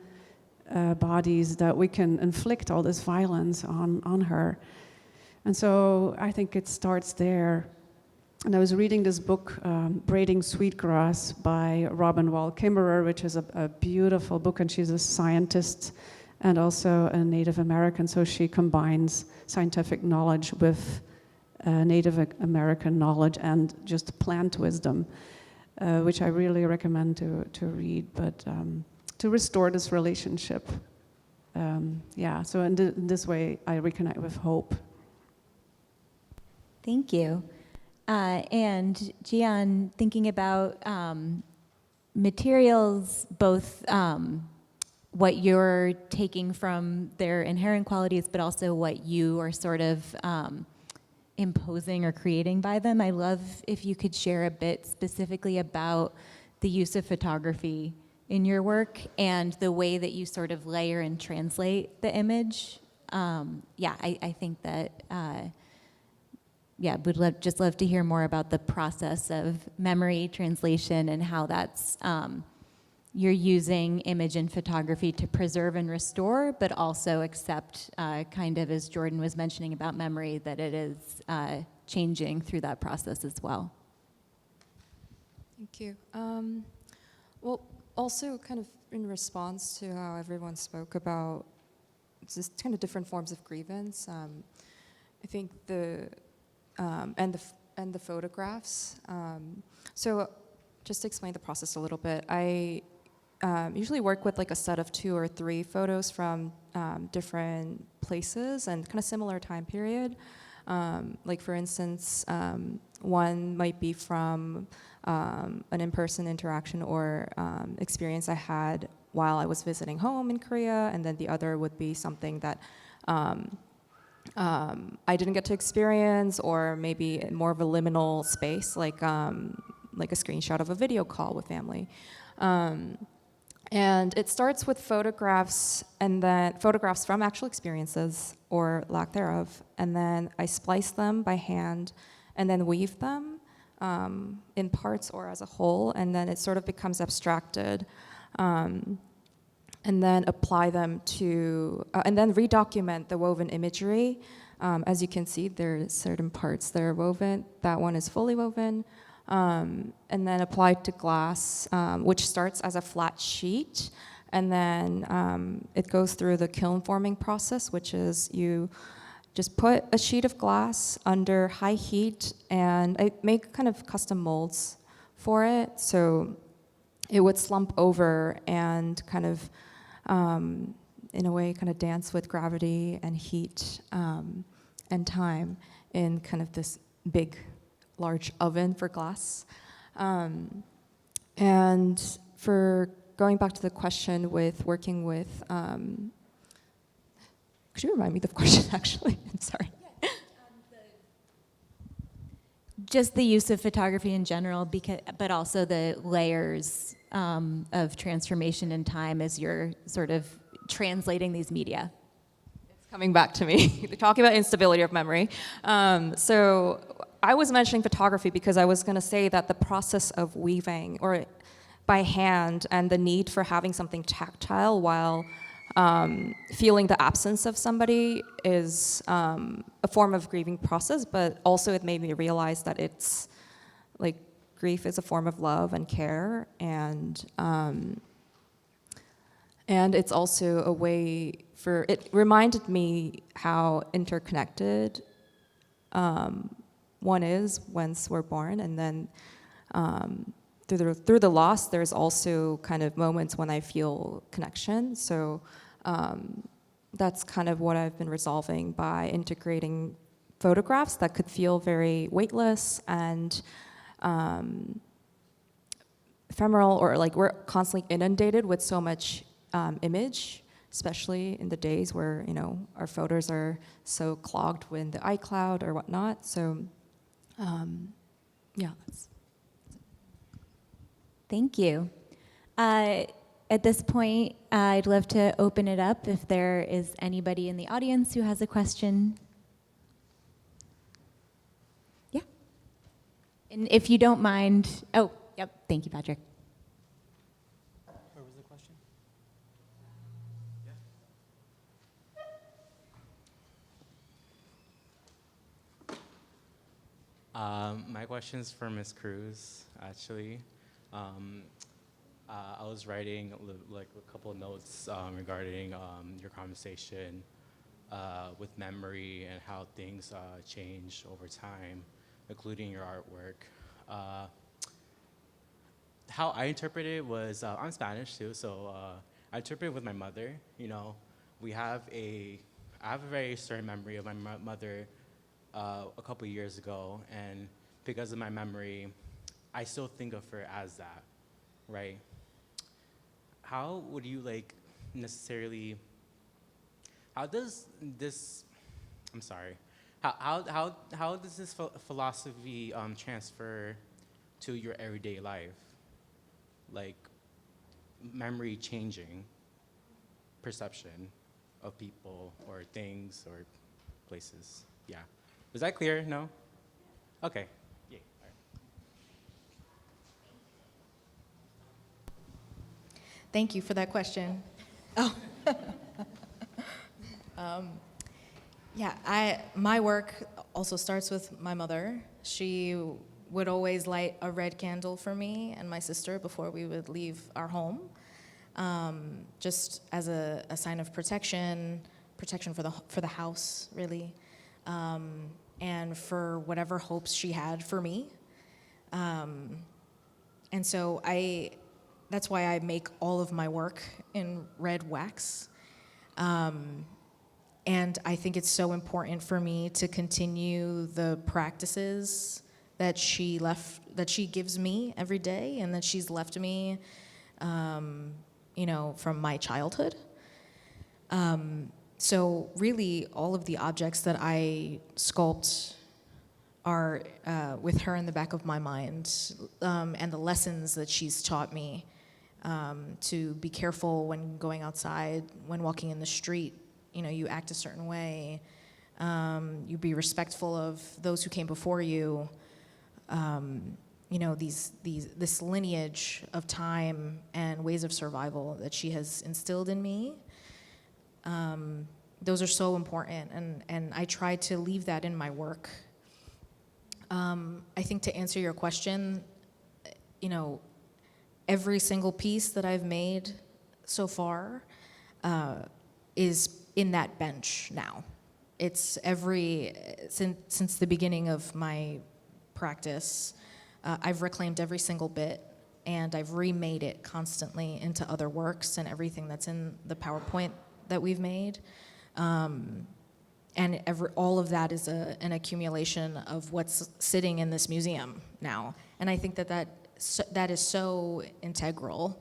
S5: bodies that we can inflict all this violence on her. And so I think it starts there. And I was reading this book, Braiding Sweetgrass by Robin Wall Kimmerer, which is a beautiful book, and she's a scientist and also a Native American, so she combines scientific knowledge with Native American knowledge and just plant wisdom, which I really recommend to read, but to restore this relationship. Yeah, so in this way, I reconnect with hope.
S2: Thank you. And Juyon, thinking about materials, both what you're taking from their inherent qualities, but also what you are sort of imposing or creating by them. I love if you could share a bit specifically about the use of photography in your work and the way that you sort of layer and translate the image. I think that, would just love to hear more about the process of memory translation and how that's, you're using image and photography to preserve and restore, but also accept, kind of as Jordan was mentioning about memory, that it is changing through that process as well.
S4: Thank you. Well, also kind of in response to how everyone spoke about just kind of different forms of grievance, I think and the photographs. So just to explain the process a little bit, I usually work with like a set of 2 or 3 photos from different places and kind of similar time period. Like for instance, one might be from an in-person interaction or experience I had while I was visiting home in Korea, and then the other would be something that I didn't get to experience, or maybe more of a liminal space, like a screenshot of a video call with family. And it starts with photographs, and then photographs from actual experiences or lack thereof, and then I splice them by hand and then weave them in parts or as a whole, and then it sort of becomes abstracted, and then apply them to, and then redocument the woven imagery. As you can see, there's certain parts that are woven. That one is fully woven. And then applied to glass, which starts as a flat sheet, and then it goes through the kiln forming process, which is you just put a sheet of glass under high heat, and I make kind of custom molds for it, so it would slump over and kind of, in a way, kind of dance with gravity and heat and time in kind of this big, large oven for glass. And for going back to the question with working with, could you remind me the question actually? I'm sorry.
S2: Just the use of photography in general, but also the layers of transformation in time as you're sort of translating these media.
S4: It's coming back to me, talking about instability of memory. So I was mentioning photography because I was going to say that the process of weaving or by hand and the need for having something tactile while feeling the absence of somebody is a form of grieving process, but also it made me realize that it's like grief is a form of love and care, and it's also a way for, it reminded me how interconnected one is once we're born, and then through the loss, there's also kind of moments when I feel connection. So that's kind of what I've been resolving by integrating photographs that could feel very weightless and ephemeral, or like we're constantly inundated with so much image, especially in the days where, you know, our photos are so clogged with the iCloud or whatnot. So, yeah, that's.
S2: Thank you. At this point, I'd love to open it up if there is anybody in the audience who has a question. Yeah. And if you don't mind, oh, yep, thank you, Patrick.
S1: Where was the question?
S7: My question is for Ms. Cruz, actually. I was writing like a couple of notes regarding your conversation with memory and how things change over time, including your artwork. How I interpreted it was, I'm Spanish too, so I interpreted it with my mother. You know, I have a very certain memory of my mother a couple years ago, and because of my memory, I still think of her as that, right? How would you like necessarily, how does this, I'm sorry, how does this philosophy transfer to your everyday life? Like memory changing perception of people or things or places. Yeah. Was that clear? No? Okay. Yeah. All right.
S3: Thank you for that question. Oh. Yeah, my work also starts with my mother. She would always light a red candle for me and my sister before we would leave our home, just as a sign of protection for the house, really, and for whatever hopes she had for me. And so that's why I make all of my work in red wax. And I think it's so important for me to continue the practices that she gives me every day and that she's left me, you know, from my childhood. So really, all of the objects that I sculpt are with her in the back of my mind, and the lessons that she's taught me, to be careful when going outside, when walking in the street. You know, you act a certain way. You be respectful of those who came before you. You know, this lineage of time and ways of survival that she has instilled in me. Those are so important, and I try to leave that in my work. I think to answer your question, you know, every single piece that I've made so far is in that bench now. It's since the beginning of my practice, I've reclaimed every single bit, and I've remade it constantly into other works and everything that's in the PowerPoint that we've made. And all of that is an accumulation of what's sitting in this museum now. And I think that is so integral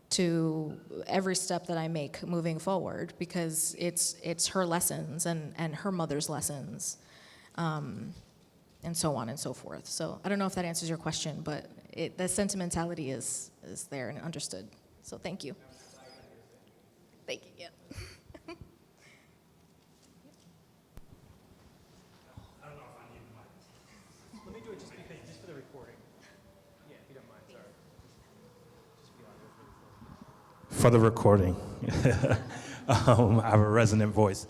S3: to every step that I make moving forward, because it's her lessons and her mother's lessons, and so on and so forth. So I don't know if that answers your question, but the sentimentality is there and understood. So thank you. Thank you. Yeah.
S1: Let me do it just for the recording. Yeah, if you don't mind, sorry. Just be audio for the recording.
S8: For the recording. I have a resonant voice.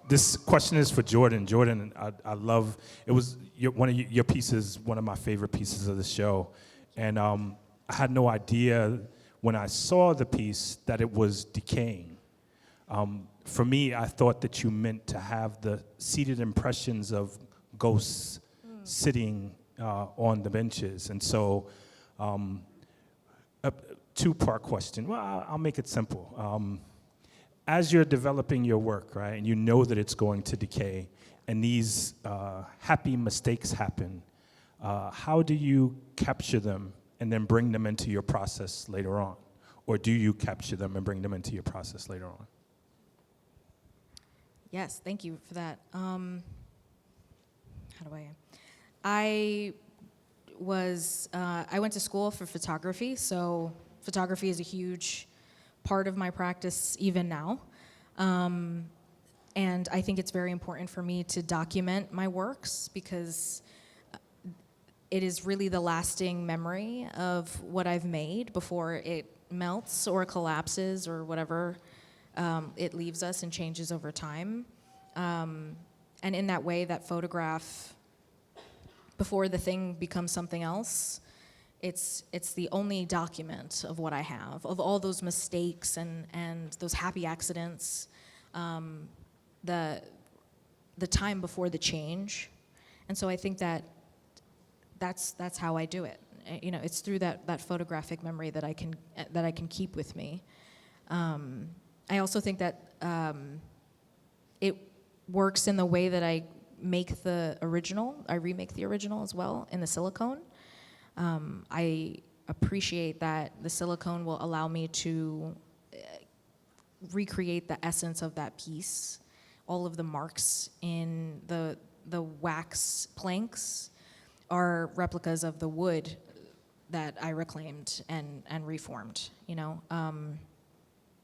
S8: This question is for Jordan. Jordan, I love, it was one of your pieces, one of my favorite pieces of the show. And I had no idea when I saw the piece that it was decaying. For me, I thought that you meant to have the seated impressions of ghosts sitting on the benches. And so, a two-part question. Well, I'll make it simple. as you're developing your work, right, and you know that it's going to decay, and these happy mistakes happen, how do you capture them and then bring them into your process later on? Or do you capture them and bring them into your process later on?
S3: Yes, thank you for that. How do I went to school for photography, so photography is a huge part of my practice even now. And I think it's very important for me to document my works because it is really the lasting memory of what I've made before it melts or collapses or whatever it leaves us and changes over time. And in that way, that photograph, before the thing becomes something else, it's the only document of what I have, of all those mistakes and those happy accidents, the time before the change. And so I think that's how I do it. You know, it's through that photographic memory that I can keep with me. I also think that it works in the way that I make the original. I remake the original as well in the silicone. I appreciate that the silicone will allow me to recreate the essence of that piece. All of the marks in the wax planks are replicas of the wood that I reclaimed and reformed, you know?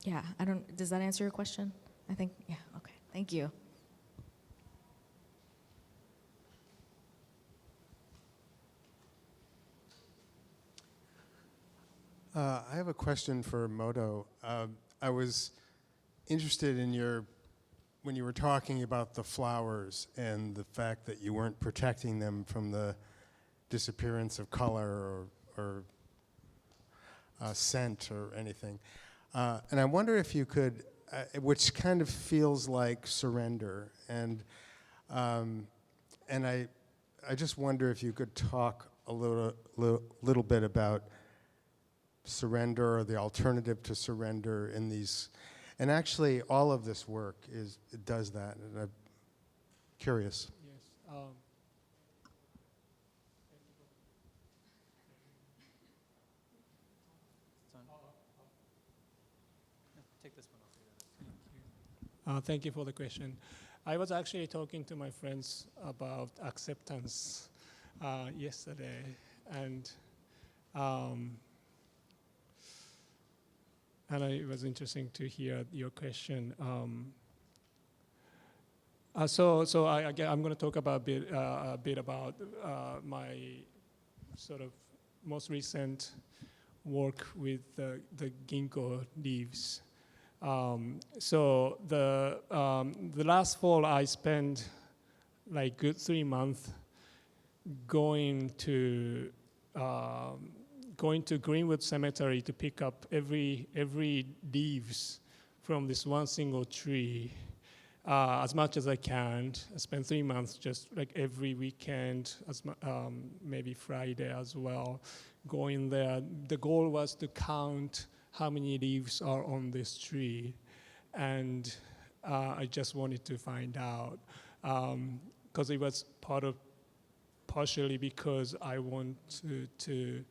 S3: Yeah, does that answer your question? I think, yeah, okay, thank you.
S9: I have a question for Moto. I was interested in when you were talking about the flowers and the fact that you weren't protecting them from the disappearance of color or scent or anything. And I wonder if you could, which kind of feels like surrender. And I just wonder if you could talk a little bit about surrender or the alternative to surrender in these. And actually, all of this work does that, and I'm curious.
S6: Yes.
S1: Take this one off.
S6: Thank you for the question. I was actually talking to my friends about acceptance yesterday, and it was interesting to hear your question. So I'm going to talk about a bit about my sort of most recent work with the ginkgo leaves. So the last fall I spent like good 3 months going to Greenwood Cemetery to pick up every leaves from this one single tree as much as I can. I spent 3 months just like every weekend, maybe Friday as well, going there. The goal was to count how many leaves are on this tree, and I just wanted to find out because it was partially because I want to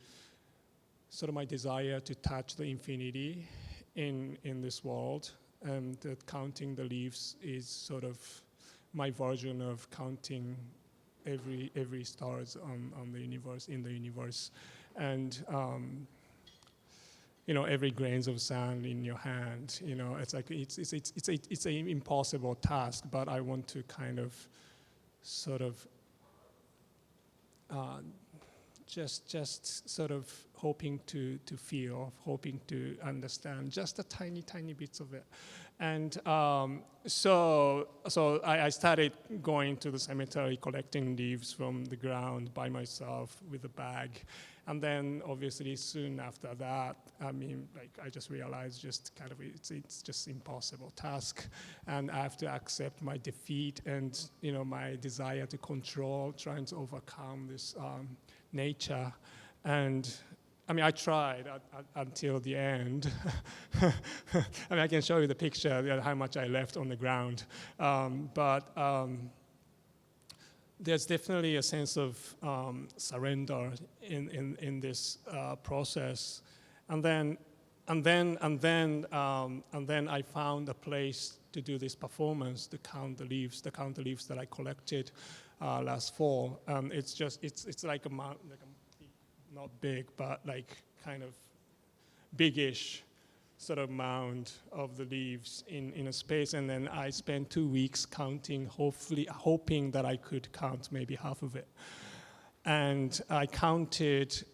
S6: sort of my desire to touch the infinity in this world, and that counting the leaves is sort of my version of counting every stars on the universe, in the universe, and you know, every grains of sand in your hand. You know, it's like it's an impossible task, but I want to kind of sort of just sort of hoping to feel, hoping to understand just a tiny bits of it. And so I started going to the cemetery, collecting leaves from the ground by myself with a bag. And then obviously soon after that, I mean, like I just realized just kind of it's just impossible task. And I have to accept my defeat and, you know, my desire to control, trying to overcome this nature. And I mean, I tried until the end. I mean, I can show you the picture, how much I left on the ground. But there's definitely a sense of surrender in this process. And then I found a place to do this performance, to count the leaves that I collected last fall. It's like a mountain, not big, but like kind of biggish sort of mound of the leaves in a space. And then I spent 2 weeks counting, hoping that I could count maybe half of it. And I counted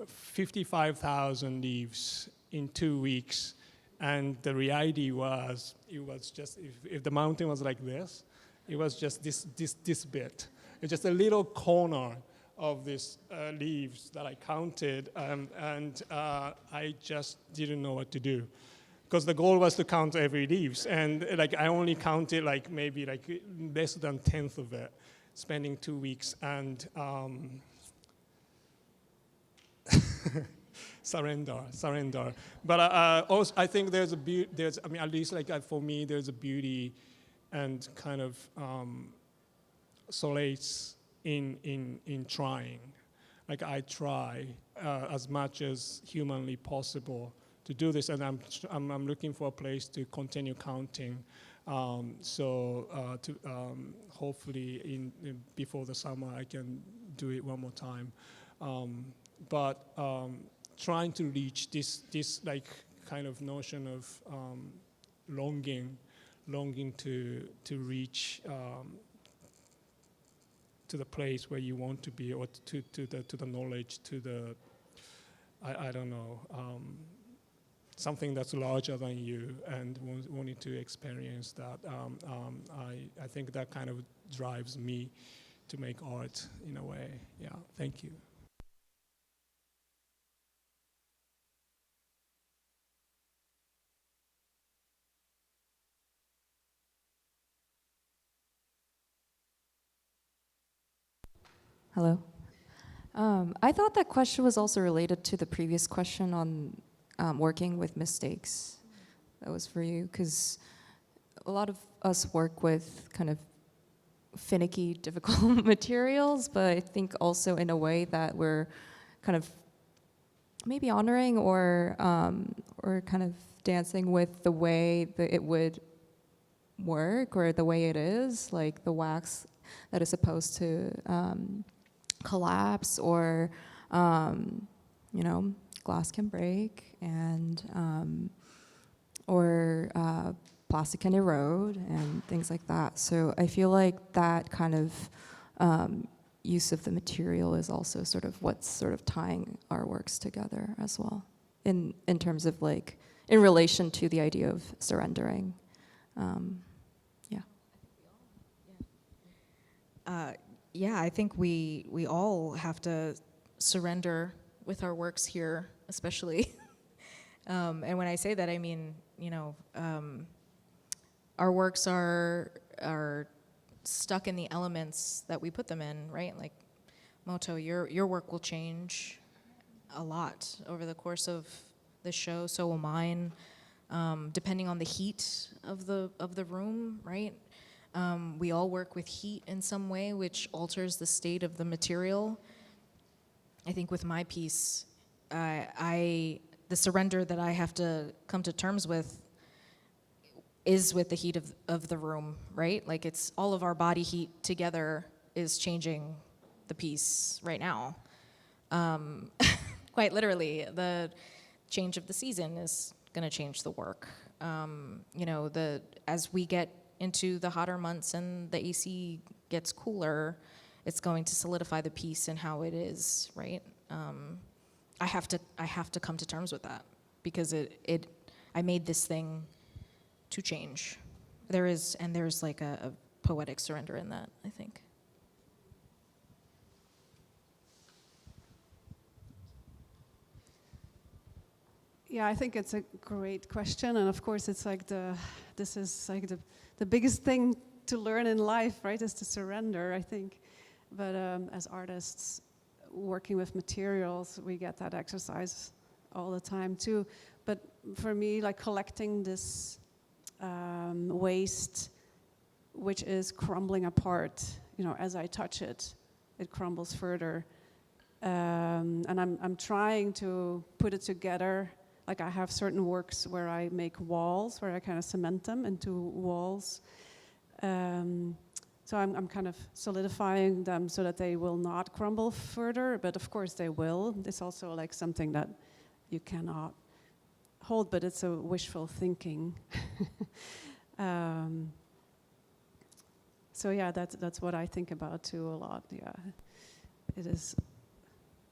S6: 55,000 leaves in 2 weeks. And the reality was, it was just, if the mountain was like this, it was just this bit. It's just a little corner of these leaves that I counted, and I just didn't know what to do, because the goal was to count every leaves, and like I only counted like maybe like less than 1/10 of it, spending 2 weeks, and surrender. But also I think there's I mean, at least like for me, there's a beauty and kind of solace in trying. Like I try as much as humanly possible to do this, and I'm looking for a place to continue counting. To hopefully before the summer I can do it one more time. But trying to reach this like kind of notion of longing to reach to the place where you want to be, or to the knowledge, to the I don't know, something that's larger than you, and wanting to experience that. I think that kind of drives me to make art in a way. Yeah, thank you.
S4: Hello. I thought that question was also related to the previous question on working with mistakes. That was for you, because a lot of us work with kind of finicky, difficult materials, but I think also in a way that we're kind of maybe honoring or kind of dancing with the way that it would work, or the way it is, like the wax that is supposed to collapse, or glass can break, and or plastic can erode, and things like that. So I feel like that kind of use of the material is also sort of what's sort of tying our works together as well, in terms of like in relation to the idea of surrendering.
S3: Yeah, I think we all have to surrender with our works here, especially. And when I say that, I mean, our works are stuck in the elements that we put them in, right? Like, Moto, your work will change a lot over the course of the show. So will mine, depending on the heat of the room, right? We all work with heat in some way, which alters the state of the material. I think with my piece, the surrender that I have to come to terms with is with the heat of the room, right? Like, it's all of our body heat together is changing the piece right now. Quite literally, the change of the season is going to change the work. As we get into the hotter months and the AC gets cooler, it's going to solidify the piece and how it is, right? I have to come to terms with that, because I made this thing to change. There's like a poetic surrender in that, I think.
S5: Yeah, I think it's a great question, and of course it's like this is like the biggest thing to learn in life, right, is to surrender, I think. But as artists, working with materials, we get that exercise all the time too. But for me, like collecting this waste, which is crumbling apart, you know, as I touch it, it crumbles further. And I'm trying to put it together. Like I have certain works where I make walls, where I kind of cement them into walls. So I'm kind of solidifying them so that they will not crumble further, but of course they will. It's also like something that you cannot hold, but it's a wishful thinking. So yeah, that's what I think about too a lot. Yeah, it is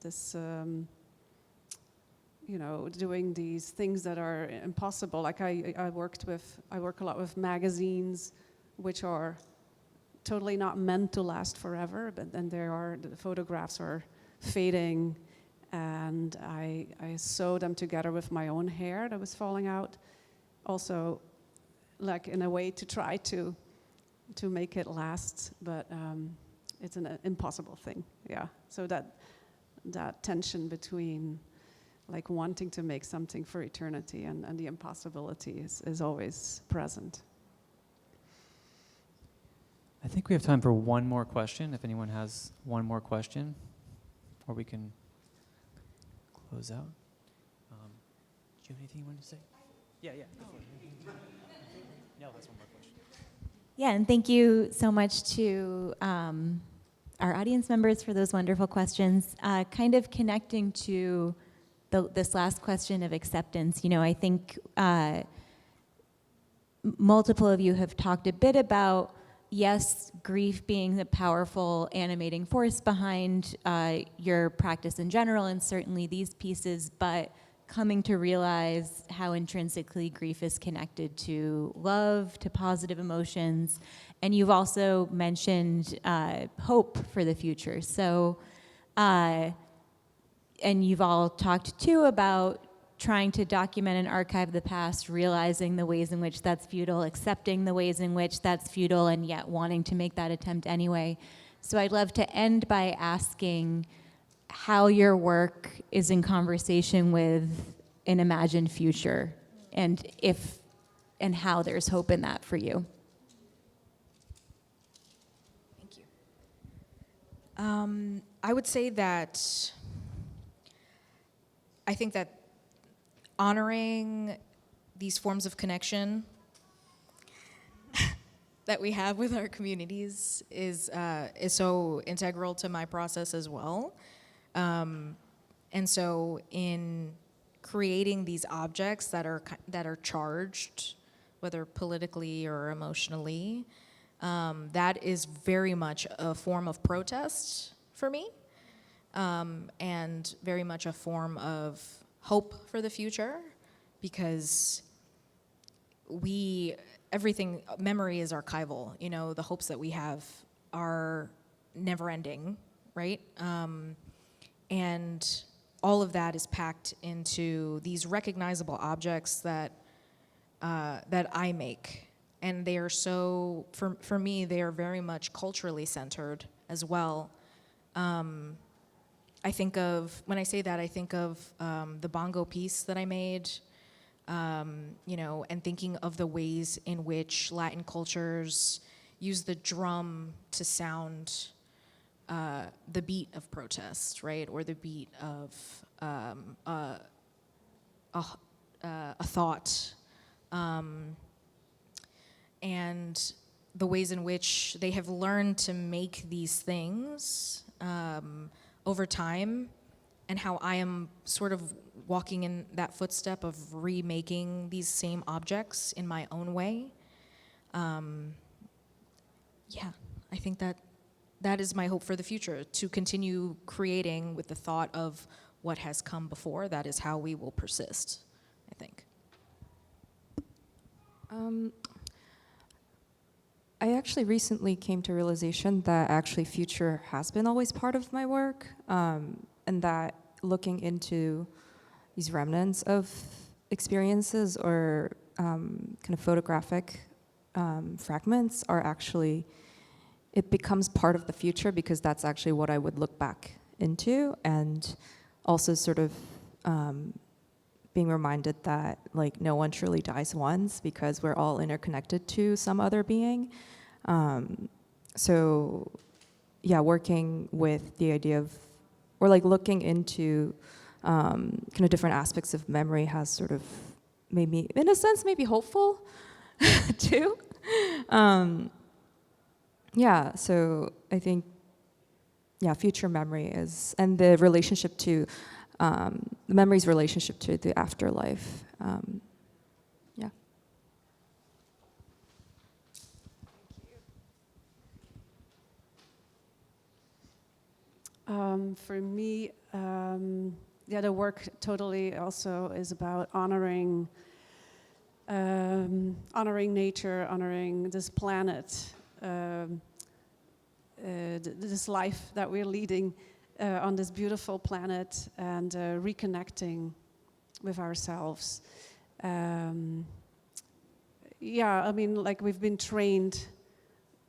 S5: this, you know, doing these things that are impossible. Like I work a lot with magazines, which are totally not meant to last forever, but then the photographs are fading, and I sew them together with my own hair that was falling out. Also, like in a way to try to make it last, but it's an impossible thing. Yeah, so that tension between like wanting to make something for eternity and the impossibility is always present.
S1: I think we have time for one more question, if anyone has one more question, or we can close out. Do you have anything you want to say? Yeah. Nell has one more question.
S2: Yeah, and thank you so much to our audience members for those wonderful questions. Kind of connecting to this last question of acceptance, you know, I think multiple of you have talked a bit about, yes, grief being the powerful animating force behind your practice in general, and certainly these pieces, but coming to realize how intrinsically grief is connected to love, to positive emotions. And you've also mentioned hope for the future. So, and you've all talked too about trying to document and archive the past, realizing the ways in which that's futile, accepting the ways in which that's futile, and yet wanting to make that attempt anyway. So I'd love to end by asking how your work is in conversation with an imagined future, and how there's hope in that for you.
S3: Thank you. I would say that I think that honoring these forms of connection that we have with our communities is so integral to my process as well. And so in creating these objects that are charged, whether politically or emotionally, that is very much a form of protest for me, and very much a form of hope for the future, because memory is archival. You know, the hopes that we have are never ending, right? And all of that is packed into these recognizable objects that I make. And they are so, for me, they are very much culturally centered as well. I think of, when I say that, I think of the bongo piece that I made, you know, and thinking of the ways in which Latin cultures use the drum to sound the beat of protest, right? Or the beat of a thought. And the ways in which they have learned to make these things over time, and how I am sort of walking in that footstep of remaking these same objects in my own way. Yeah, I think that is my hope for the future, to continue creating with the thought of what has come before. That is how we will persist, I think.
S4: I actually recently came to realization that actually future has been always part of my work, and that looking into these remnants of experiences or kind of photographic fragments are actually, it becomes part of the future, because that's actually what I would look back into, and also sort of being reminded that like no one truly dies once because we're all interconnected to some other being. So yeah, working with the idea of, or like looking into kind of different aspects of memory has sort of made me, in a sense, maybe hopeful too. Yeah, so I think, yeah, future memory is, and the relationship to, the memory's relationship to the afterlife. Yeah.
S5: For me, yeah, the work totally also is about honoring nature, honoring this planet, this life that we're leading on this beautiful planet, and reconnecting with ourselves. Yeah, I mean, like we've been trained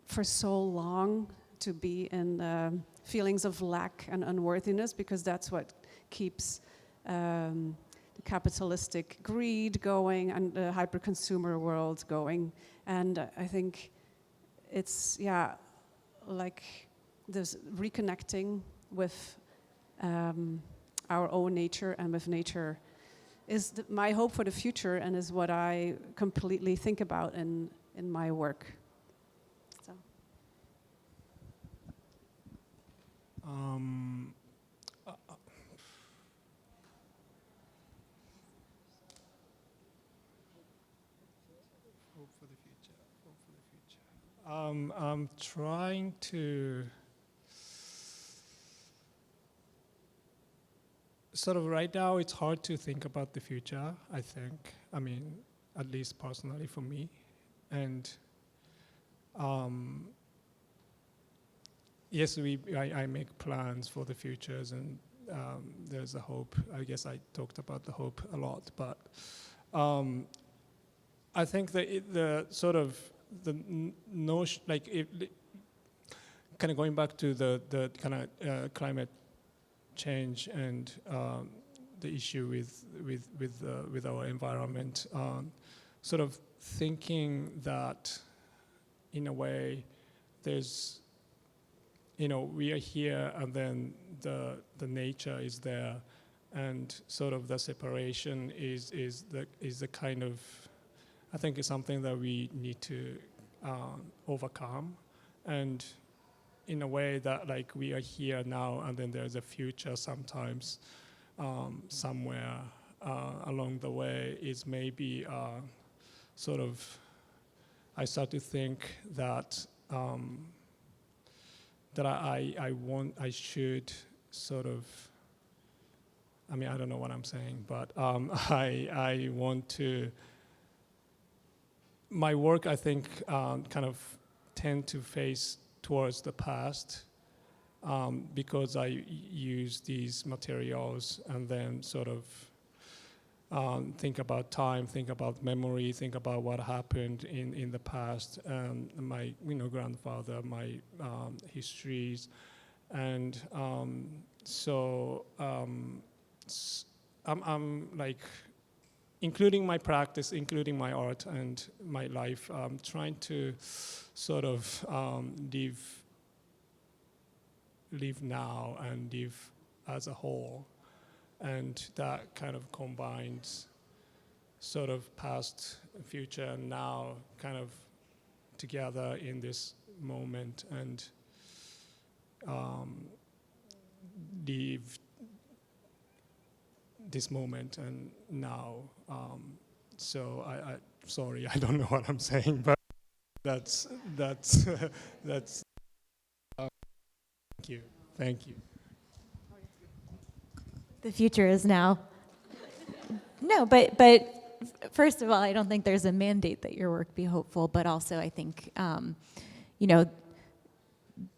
S5: for so long to be in feelings of lack and unworthiness, because that's what keeps the capitalistic greed going and the hyper-consumer world going. And I think it's, yeah, like this reconnecting with our own nature and with nature is my hope for the future, and is what I completely think about in my work. So.
S6: Hope for the future. Hope for the future. I'm trying to sort of right now. It's hard to think about the future, I think. I mean, at least personally for me, and yes, I make plans for the futures, and there's a hope. I guess I talked about the hope a lot, but I think that the sort of the notion, like kind of going back to the kind of climate change and the issue with our environment, sort of thinking that in a way there's, you know, we are here and then the nature is there, and sort of the separation is the kind of, I think it's something that we need to overcome, and in a way that like we are here now and then there's a future sometimes somewhere along the way is maybe sort of, I start to think that that I should sort of, I mean, I don't know what I'm saying, but I want to, my work, I think, kind of tend to face towards the past because I use these materials and then sort of think about time, think about memory, think about what happened in the past, my grandfather, my histories, and so I'm like, including my practice, including my art and my life, trying to sort of live now and live as a whole. And that kind of combines sort of past, future, and now kind of together in this moment, and live this moment and now. So I sorry, I don't know what I'm saying, but that's thank you.
S2: The future is now. No, but first of all, I don't think there's a mandate that your work be hopeful, but also I think,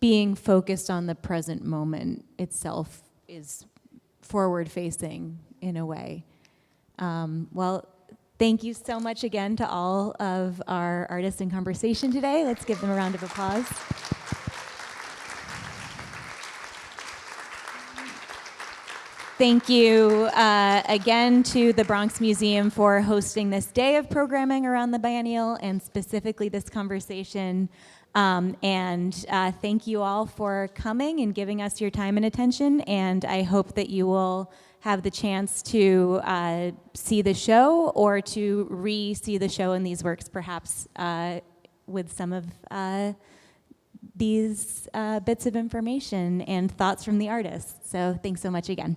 S2: being focused on the present moment itself is forward-facing in a way. Well, thank you so much again to all of our artists in conversation today. Let's give them a round of applause. Thank you again to the Bronx Museum for hosting this day of programming around the biennial and specifically this conversation. And thank you all for coming and giving us your time and attention. And I hope that you will have the chance to see the show or to re-see the show in these works, perhaps with some of these bits of information and thoughts from the artists. So thanks so much again.